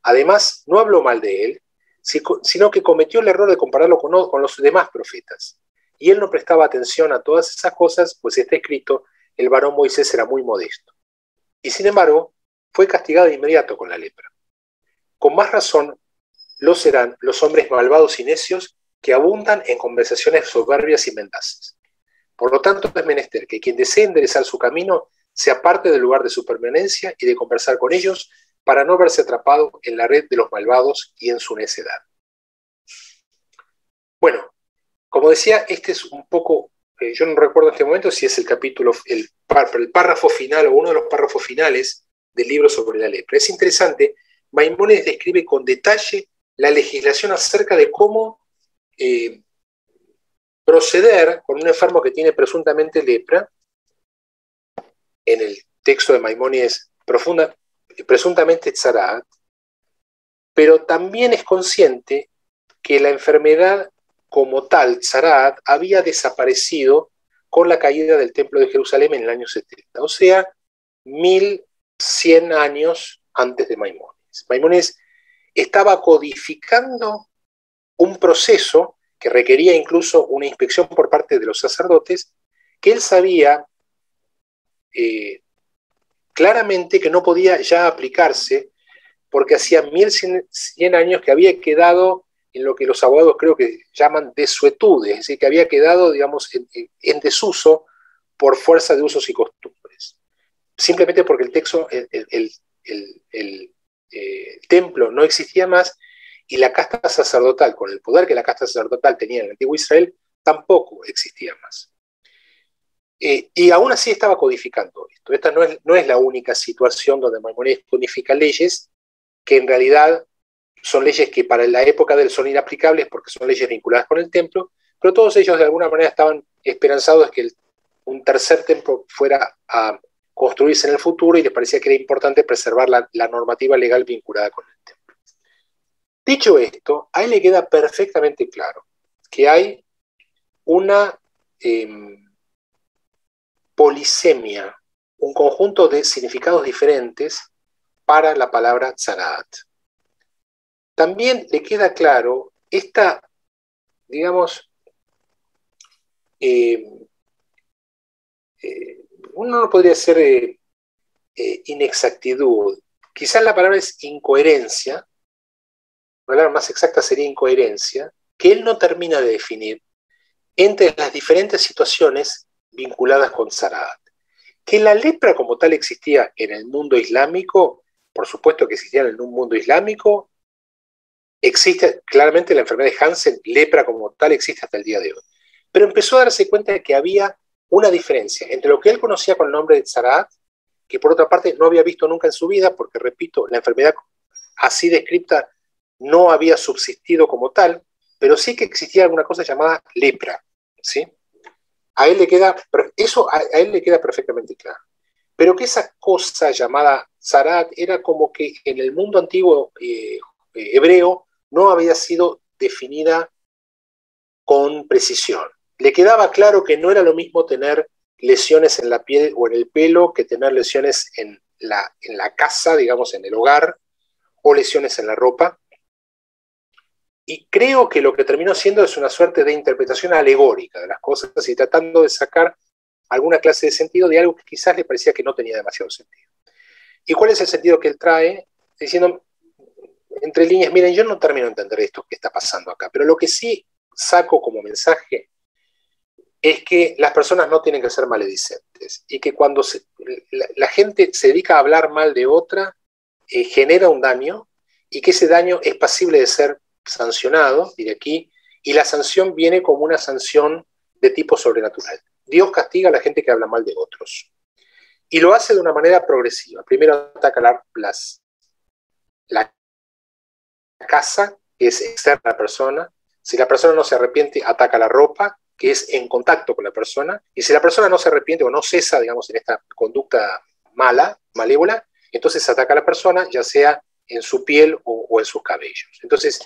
Además, no habló mal de él, sino que cometió el error de compararlo con los demás profetas. Y él no prestaba atención a todas esas cosas, pues está escrito, el varón Moisés era muy modesto. Y sin embargo, fue castigado de inmediato con la lepra. Con más razón lo serán los hombres malvados y necios que abundan en conversaciones soberbias y mendazas. Por lo tanto, es menester que quien desee enderezar su camino se aparte del lugar de su permanencia y de conversar con ellos para no verse atrapado en la red de los malvados y en su necedad. Bueno, como decía, este es un poco, yo no recuerdo en este momento si es el capítulo, el párrafo final o uno de los párrafos finales del libro sobre la lepra. Es interesante, Maimónides describe con detalle la legislación acerca de cómo proceder con un enfermo que tiene presuntamente lepra. En el texto de Maimónides, presuntamente Tzaraat, pero también es consciente que la enfermedad como tal, Tzaraat, había desaparecido con la caída del Templo de Jerusalén en el año 70, o sea, 1100 años antes de Maimónides. Maimónides estaba codificando un proceso que requería incluso una inspección por parte de los sacerdotes, que él sabía que claramente que no podía ya aplicarse porque hacía 1100 años que había quedado en lo que los abogados creo que llaman desuetude, es decir, que había quedado, digamos, en desuso por fuerza de usos y costumbres. Simplemente porque el texto, el templo no existía más y la casta sacerdotal, con el poder que la casta sacerdotal tenía en el antiguo Israel, tampoco existía más. Y aún así estaba codificando esto. Esta no es la única situación donde Maimónides codifica leyes que en realidad son leyes que para la época de él son inaplicables porque son leyes vinculadas con el templo, pero todos ellos de alguna manera estaban esperanzados de que un tercer templo fuera a construirse en el futuro y les parecía que era importante preservar la normativa legal vinculada con el templo. Dicho esto, a él le queda perfectamente claro que hay una polisemia, un conjunto de significados diferentes para la palabra tzaraat. También le queda claro esta, digamos, uno no podría ser inexactitud, quizás la palabra es incoherencia, la palabra más exacta sería incoherencia, que él no termina de definir entre las diferentes situaciones vinculadas con tzaraat. Que la lepra como tal existía en el mundo islámico, por supuesto que existía en un mundo islámico, existe claramente la enfermedad de Hansen, lepra como tal existe hasta el día de hoy. Pero empezó a darse cuenta de que había una diferencia entre lo que él conocía con el nombre de tzaraat, que por otra parte no había visto nunca en su vida, porque repito, la enfermedad así descrita no había subsistido como tal, pero sí que existía alguna cosa llamada lepra, ¿sí? A él le queda perfectamente claro. Pero que esa cosa llamada tzaraat era como que en el mundo antiguo hebreo no había sido definida con precisión. Le quedaba claro que no era lo mismo tener lesiones en la piel o en el pelo que tener lesiones en la casa, digamos, en el hogar, o lesiones en la ropa. Y creo que lo que terminó siendo es una suerte de interpretación alegórica de las cosas y tratando de sacar alguna clase de sentido de algo que quizás le parecía que no tenía demasiado sentido. ¿Y cuál es el sentido que él trae? Diciendo, entre líneas, miren, yo no termino de entender esto que está pasando acá, pero lo que sí saco como mensaje es que las personas no tienen que ser maledicentes y que cuando la gente se dedica a hablar mal de otra, genera un daño y que ese daño es pasible de ser sancionado, y de aquí, y la sanción viene como una sanción de tipo sobrenatural. Dios castiga a la gente que habla mal de otros. Y lo hace de una manera progresiva. Primero ataca la casa, que es externa a la persona. Si la persona no se arrepiente, ataca la ropa, que es en contacto con la persona. Y si la persona no se arrepiente o no cesa, digamos, en esta conducta mala, malévola, entonces ataca a la persona, ya sea en su piel o en sus cabellos. Entonces,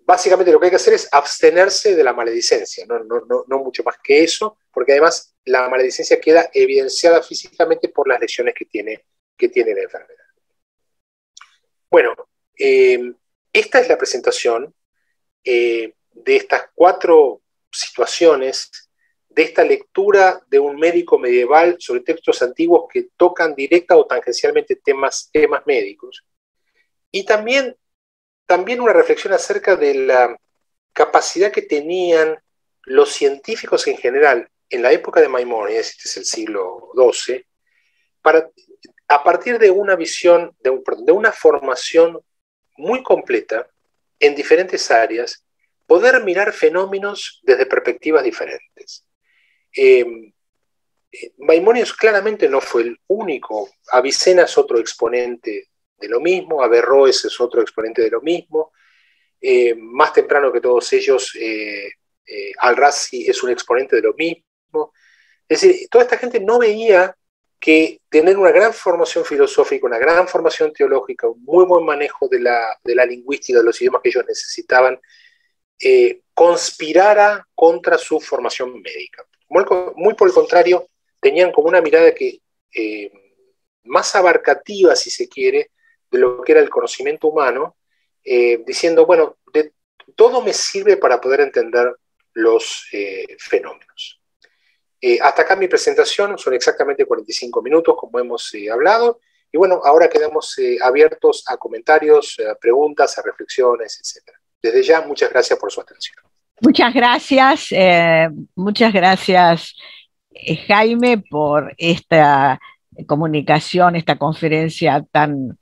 básicamente lo que hay que hacer es abstenerse de la maledicencia, no mucho más que eso, porque además la maledicencia queda evidenciada físicamente por las lesiones que tiene la enfermedad. Bueno, esta es la presentación de estas 4 situaciones, de esta lectura de un médico medieval sobre textos antiguos que tocan directa o tangencialmente temas médicos. Y también una reflexión acerca de la capacidad que tenían los científicos en general en la época de Maimónides, este es el siglo XII, para, a partir de una visión, de una formación muy completa en diferentes áreas, poder mirar fenómenos desde perspectivas diferentes. Maimónides claramente no fue el único, Avicena es otro exponente de lo mismo, Averroes es otro exponente de lo mismo, más temprano que todos ellos, Al-Razi es un exponente de lo mismo. Es decir, toda esta gente no veía que tener una gran formación filosófica, una gran formación teológica, un muy buen manejo de la lingüística, de los idiomas que ellos necesitaban, conspirara contra su formación médica. Muy por el contrario, tenían como una mirada que más abarcativa, si se quiere, de lo que era el conocimiento humano, diciendo, bueno, todo me sirve para poder entender los fenómenos. Hasta acá mi presentación, son exactamente 45 minutos, como hemos hablado. Y bueno, ahora quedamos abiertos a comentarios, a preguntas, a reflexiones, etc. Desde ya, muchas gracias por su atención. Muchas gracias, Jaime, por esta comunicación, esta conferencia tan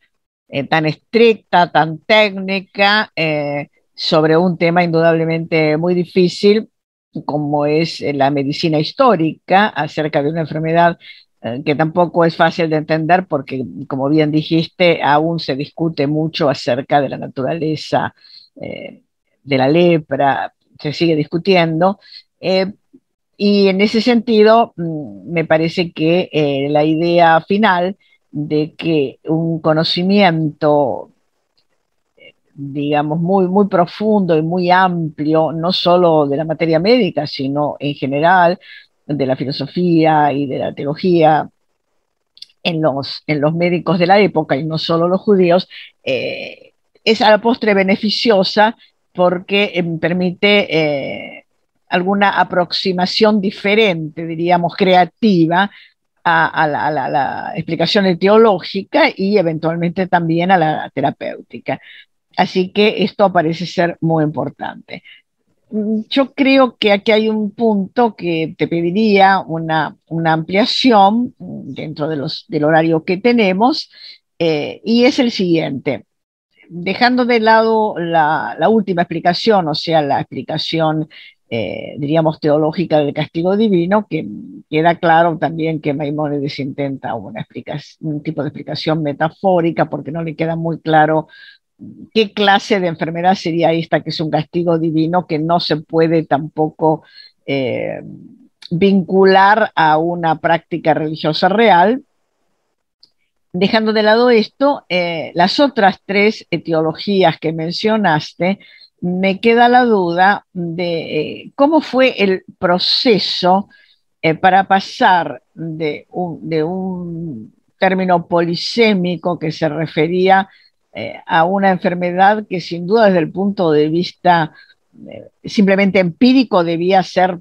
estricta, tan técnica, sobre un tema indudablemente muy difícil, como es la medicina histórica acerca de una enfermedad que tampoco es fácil de entender porque, como bien dijiste, aún se discute mucho acerca de la naturaleza de la lepra, se sigue discutiendo. Y en ese sentido, me parece que la idea final de que un conocimiento, digamos, muy profundo y muy amplio, no solo de la materia médica, sino en general de la filosofía y de la teología en los médicos de la época, y no solo los judíos, es a la postre beneficiosa porque permite alguna aproximación diferente, diríamos, creativa a la explicación teológica y eventualmente también a la terapéutica. Así que esto parece ser muy importante. Yo creo que aquí hay un punto que te pediría una ampliación dentro del horario que tenemos, y es el siguiente. Dejando de lado la última explicación, o sea, la explicación, diríamos, teológica del castigo divino, que queda claro también que Maimónides intenta un tipo de explicación metafórica porque no le queda muy claro qué clase de enfermedad sería esta, que es un castigo divino que no se puede tampoco eh, vincular a una práctica religiosa real. Dejando de lado esto, las otras tres etiologías que mencionaste, me queda la duda de cómo fue el proceso para pasar de un término polisémico que se refería a una enfermedad que sin duda desde el punto de vista simplemente empírico debía ser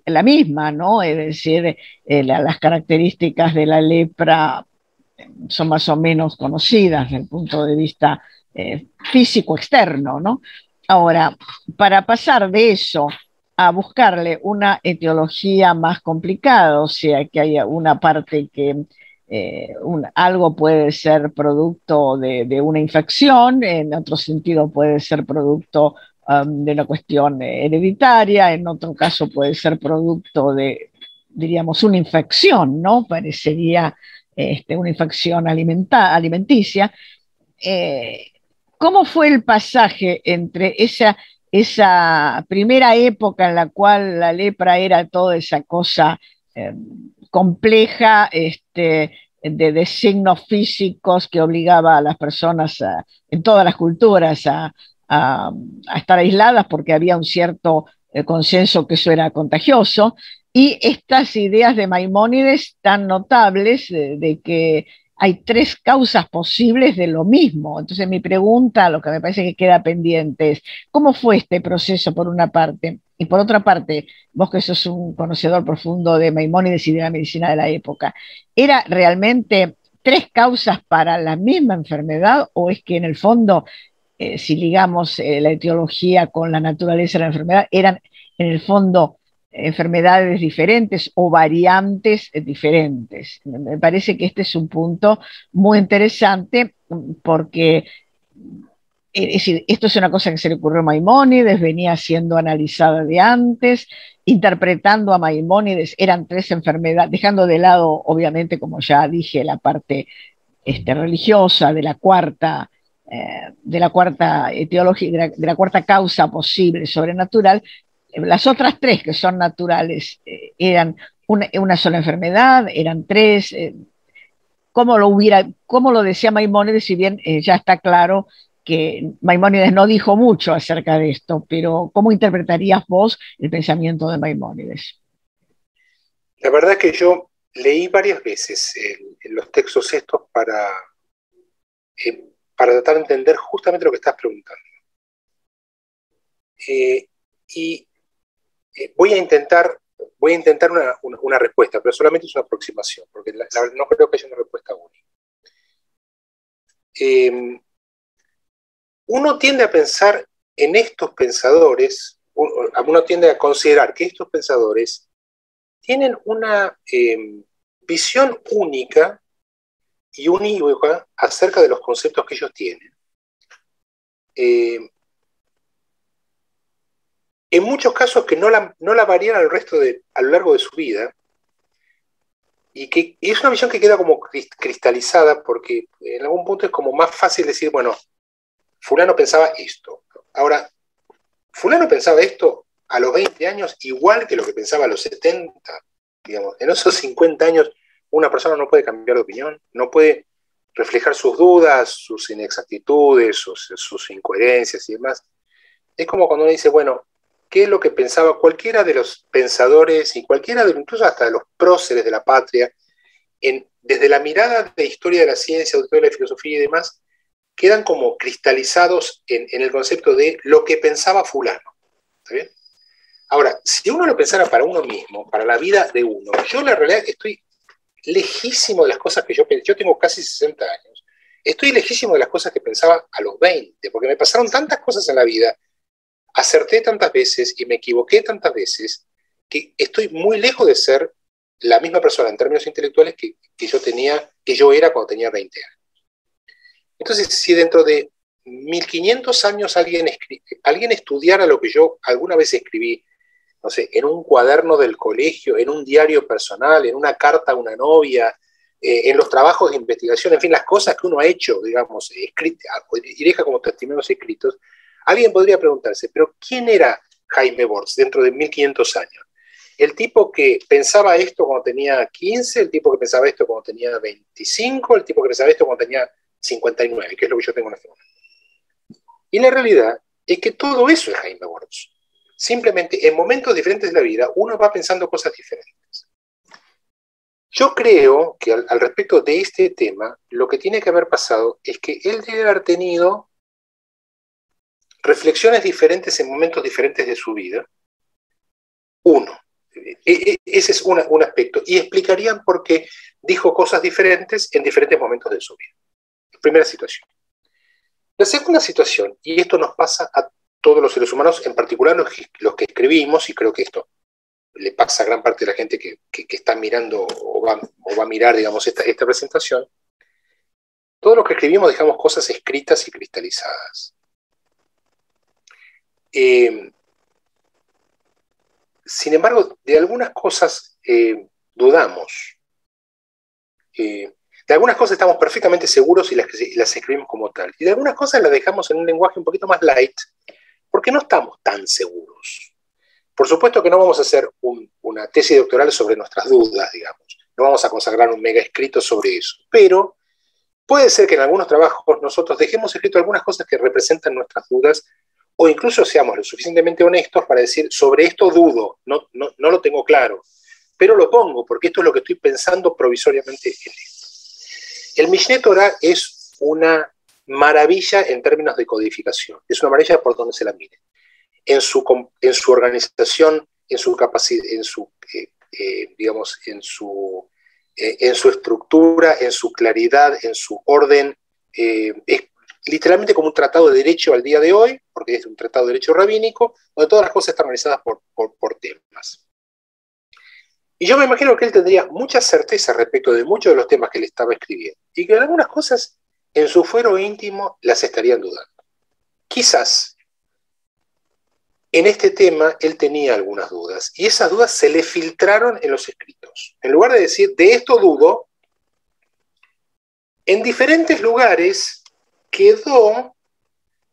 la misma, ¿no? Es decir, las características de la lepra son más o menos conocidas desde el punto de vista físico externo, ¿no? Ahora, para pasar de eso a buscarle una etiología más complicada, o sea, que haya una parte que algo puede ser producto de una infección, en otro sentido puede ser producto de una cuestión hereditaria, en otro caso puede ser producto de, diríamos, una infección, ¿no? Parecería una infección alimenticia. Eh, ¿Cómo fue el pasaje entre esa primera época en la cual la lepra era toda esa cosa eh, compleja, de signos físicos que obligaba a las personas en todas las culturas a estar aisladas porque había un cierto consenso que eso era contagioso, y estas ideas de Maimónides tan notables de que hay tres causas posibles de lo mismo? Entonces mi pregunta, lo que me parece que queda pendiente es, ¿cómo fue este proceso por una parte? Y por otra parte, vos que sos un conocedor profundo de Maimónides y de la medicina de la época, ¿era realmente tres causas para la misma enfermedad, o es que en el fondo, si ligamos la etiología con la naturaleza de la enfermedad, eran en el fondo enfermedades diferentes o variantes diferentes? Me parece que este es un punto muy interesante porque, es decir, esto es una cosa que se le ocurrió a Maimónides, venía siendo analizada de antes, interpretando a Maimónides, eran tres enfermedades, dejando de lado, obviamente, como ya dije, la parte religiosa de la cuarta etiología, de la cuarta causa posible sobrenatural. Las otras tres que son naturales eran una sola enfermedad, eran tres. ¿Cómo lo decía Maimónides? Si bien ya está claro que Maimónides no dijo mucho acerca de esto, pero ¿cómo interpretarías vos el pensamiento de Maimónides? La verdad es que yo leí varias veces en los textos estos para tratar de entender justamente lo que estás preguntando. Y voy a intentar voy a intentar una respuesta, pero solamente es una aproximación, porque no creo que haya una respuesta única. Uno tiende a pensar en estos pensadores, uno tiende a considerar que estos pensadores tienen una visión única y unívoca acerca de los conceptos que ellos tienen. En muchos casos que no la varían a lo largo de su vida, y es una visión que queda como cristalizada, porque en algún punto es como más fácil decir, bueno, fulano pensaba esto. Ahora, fulano pensaba esto a los 20 años igual que lo que pensaba a los 70. Digamos, en esos 50 años una persona no puede cambiar de opinión, no puede reflejar sus dudas, sus inexactitudes, sus incoherencias y demás. Es como cuando uno dice, bueno, ¿qué es lo que pensaba cualquiera de los pensadores y incluso hasta de los próceres de la patria, desde la mirada de historia de la ciencia, de historia de la filosofía y demás, quedan como cristalizados en el concepto de lo que pensaba fulano? ¿Está bien? Ahora, si uno lo pensara para uno mismo, para la vida de uno, yo en la realidad estoy lejísimo de las cosas que yo pensé. Yo tengo casi 60 años. Estoy lejísimo de las cosas que pensaba a los 20, porque me pasaron tantas cosas en la vida, acerté tantas veces y me equivoqué tantas veces, que estoy muy lejos de ser la misma persona en términos intelectuales que yo era cuando tenía 20 años. Entonces, si dentro de 1500 años alguien estudiara lo que yo alguna vez escribí, no sé, en un cuaderno del colegio, en un diario personal, en una carta a una novia, en los trabajos de investigación, en fin, las cosas que uno ha hecho, digamos, y deja como testimonios escritos, alguien podría preguntarse, ¿pero quién era Jaime Borges dentro de 1500 años? ¿El tipo que pensaba esto cuando tenía 15? ¿El tipo que pensaba esto cuando tenía 25? ¿El tipo que pensaba esto cuando tenía 59? Que es lo que yo tengo en este momento. Y la realidad es que todo eso es Jaime Borges. Simplemente en momentos diferentes de la vida uno va pensando cosas diferentes. Yo creo que al respecto de este tema, lo que tiene que haber pasado es que él debe haber tenido reflexiones diferentes en momentos diferentes de su vida. Uno. Ese es un aspecto. Y explicarían por qué dijo cosas diferentes en diferentes momentos de su vida. Primera situación. La segunda situación, y esto nos pasa a todos los seres humanos, en particular los que escribimos, y creo que esto le pasa a gran parte de la gente que está mirando o va a mirar, digamos, esta presentación. Todos los que escribimos dejamos cosas escritas y cristalizadas. Sin embargo, de algunas cosas dudamos. De algunas cosas estamos perfectamente seguros y las escribimos como tal. Y de algunas cosas las dejamos en un lenguaje un poquito más light, porque no estamos tan seguros. Por supuesto que no vamos a hacer una tesis doctoral sobre nuestras dudas, digamos. No vamos a consagrar un mega escrito sobre eso. Pero puede ser que en algunos trabajos nosotros dejemos escrito algunas cosas que representan nuestras dudas, o incluso seamos lo suficientemente honestos para decir, sobre esto dudo, no lo tengo claro, pero lo pongo porque esto es lo que estoy pensando provisoriamente en esto. El Mishneh Torah es una maravilla en términos de codificación. Es una maravilla por donde se la mire. En su organización, en su capacidad, digamos, en su estructura, en su claridad, en su orden. Es literalmente como un tratado de derecho al día de hoy, porque es un tratado de derecho rabínico, donde todas las cosas están organizadas por temas. Y yo me imagino que él tendría mucha certeza respecto de muchos de los temas que él estaba escribiendo, y que algunas cosas en su fuero íntimo las estarían dudando. Quizás en este tema él tenía algunas dudas, y esas dudas se le filtraron en los escritos. En lugar de decir, de esto dudo, en diferentes lugares quedó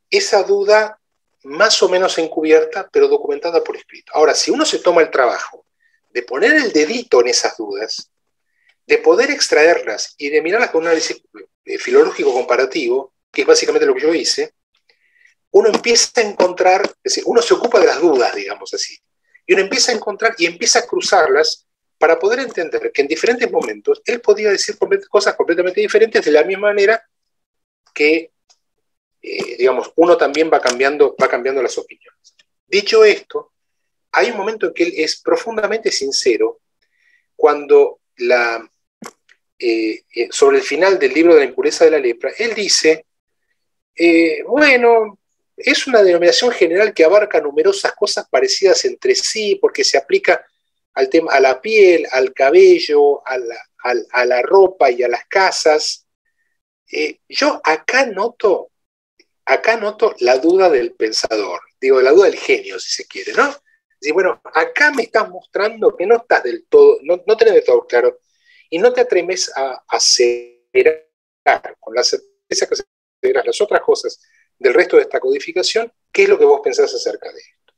esa duda más o menos encubierta, pero documentada por escrito. Ahora, si uno se toma el trabajo de poner el dedito en esas dudas, de poder extraerlas y de mirarlas con un análisis filológico comparativo, que es básicamente lo que yo hice, uno empieza a encontrar, es decir, uno se ocupa de las dudas, digamos así, y uno empieza a encontrar y empieza a cruzarlas para poder entender que en diferentes momentos él podía decir cosas completamente diferentes de la misma manera que, digamos, uno también va cambiando las opiniones. Dicho esto, hay un momento en que él es profundamente sincero cuando sobre el final del libro de la impureza de la lepra, él dice, bueno, es una denominación general que abarca numerosas cosas parecidas entre sí, porque se aplica al tema, a la piel, al cabello, a la ropa y a las casas. Yo acá noto la duda del pensador, digo, la duda del genio, si se quiere, ¿no? Y bueno, acá me estás mostrando que no estás del todo, no tenés del todo claro, y no te atreves a aseverar con la certeza que aseveras las otras cosas del resto de esta codificación, qué es lo que vos pensás acerca de esto.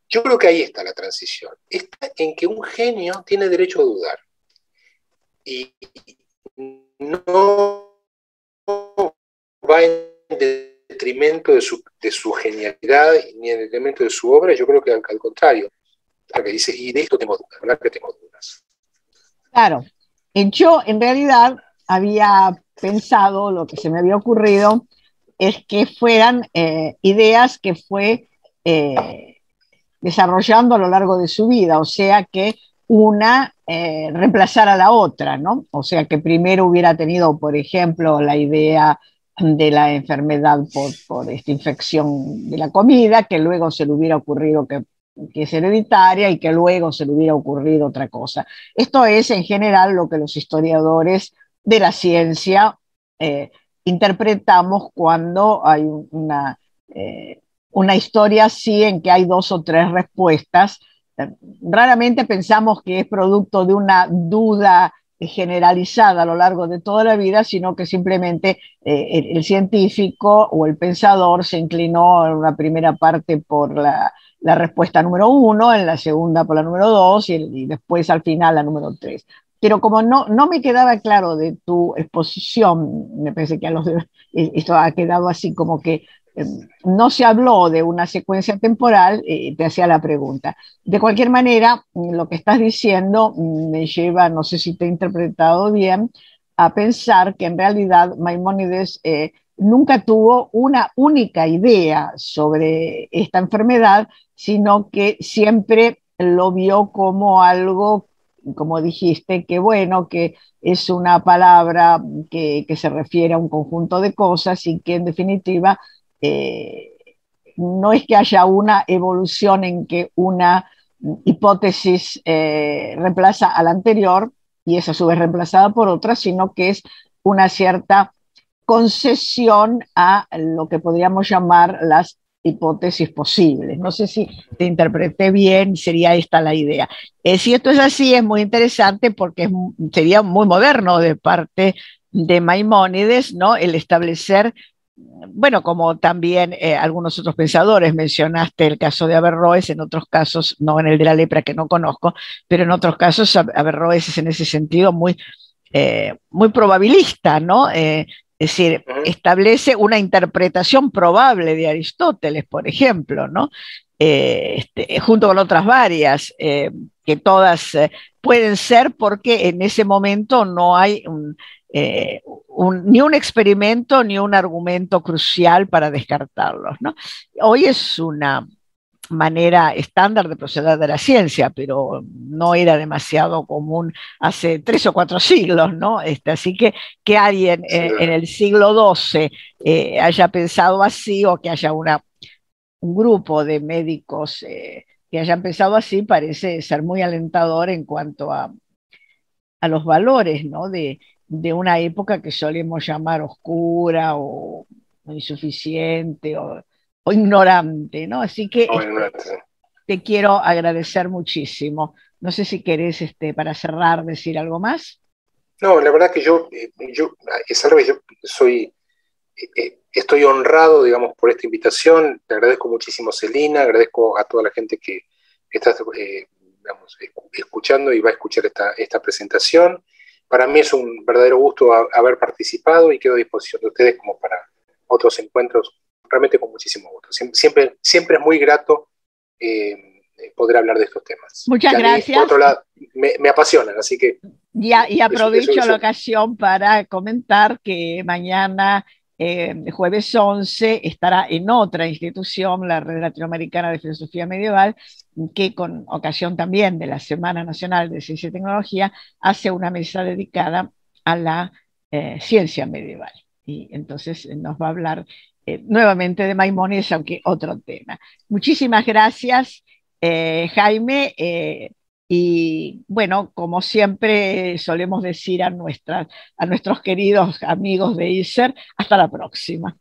Yo creo que ahí está la transición. Está en que un genio tiene derecho a dudar. Y no va en detrimento de su genialidad ni en detrimento de su obra. Yo creo que al contrario. Que dice, y de esto tengo dudas, ¿verdad que tengo dudas? Claro. Yo en realidad había pensado, lo que se me había ocurrido, es que fueran ideas que fue desarrollando a lo largo de su vida, o sea que una reemplazara a la otra, ¿no? O sea que primero hubiera tenido, por ejemplo, la idea de la enfermedad por esta infección de la comida, que luego se le hubiera ocurrido que es hereditaria y que luego se le hubiera ocurrido otra cosa. Esto es en general lo que los historiadores de la ciencia interpretamos cuando hay una historia así en que hay dos o tres respuestas. Raramente pensamos que es producto de una duda generalizada a lo largo de toda la vida, sino que simplemente el científico o el pensador se inclinó en una primera parte por la respuesta número 1, en la segunda por la número 2 y después al final la número 3. Pero como no me quedaba claro de tu exposición, me parece que esto ha quedado así como que no se habló de una secuencia temporal, te hacía la pregunta. De cualquier manera, lo que estás diciendo me lleva, no sé si te he interpretado bien, a pensar que en realidad Maimónides nunca tuvo una única idea sobre esta enfermedad, sino que siempre lo vio como algo, como dijiste, que bueno, que es una palabra que se refiere a un conjunto de cosas y que en definitiva no es que haya una evolución en que una hipótesis reemplaza a la anterior y es a su vez reemplazada por otra, sino que es una cierta concesión a lo que podríamos llamar las hipótesis posibles. No sé si te interpreté bien, sería esta la idea. Si esto es así, es muy interesante porque sería muy moderno de parte de Maimónides, ¿no? El establecer, bueno, como también algunos otros pensadores, mencionaste el caso de Averroes, en otros casos, no en el de la lepra que no conozco, pero en otros casos Averroes es en ese sentido muy probabilista, ¿no? Es decir, establece una interpretación probable de Aristóteles, por ejemplo, ¿no? Junto con otras varias, que todas pueden ser porque en ese momento no hay ni un experimento ni un argumento crucial para descartarlos, ¿no? Hoy es una manera estándar de proceder de la ciencia, pero no era demasiado común hace 3 o 4 siglos, ¿no? Así que alguien en el siglo XII haya pensado así o que haya un grupo de médicos que hayan pensado así parece ser muy alentador en cuanto a los valores, ¿no? De una época que solemos llamar oscura o insuficiente o ignorante, ¿no? Así que te quiero agradecer muchísimo. No sé si querés, para cerrar, decir algo más. No, la verdad que yo estoy honrado, digamos, por esta invitación. Te agradezco muchísimo, Celina, agradezco a toda la gente que está digamos, escuchando y va a escuchar esta presentación. Para mí es un verdadero gusto haber participado y quedo a disposición de ustedes como para otros encuentros, realmente con muchísimo gusto. Siempre es muy grato poder hablar de estos temas. Muchas gracias. Por otro lado, me apasionan, así que... Y aprovecho la ocasión para comentar que mañana jueves 11 estará en otra institución, la Red Latinoamericana de Filosofía Medieval, que con ocasión también de la Semana Nacional de Ciencia y Tecnología hace una mesa dedicada a la ciencia medieval. Y entonces nos va a hablar nuevamente de Maimónides, aunque otro tema. Muchísimas gracias, Jaime. Y bueno, como siempre solemos decir a nuestros queridos amigos de ISER, hasta la próxima.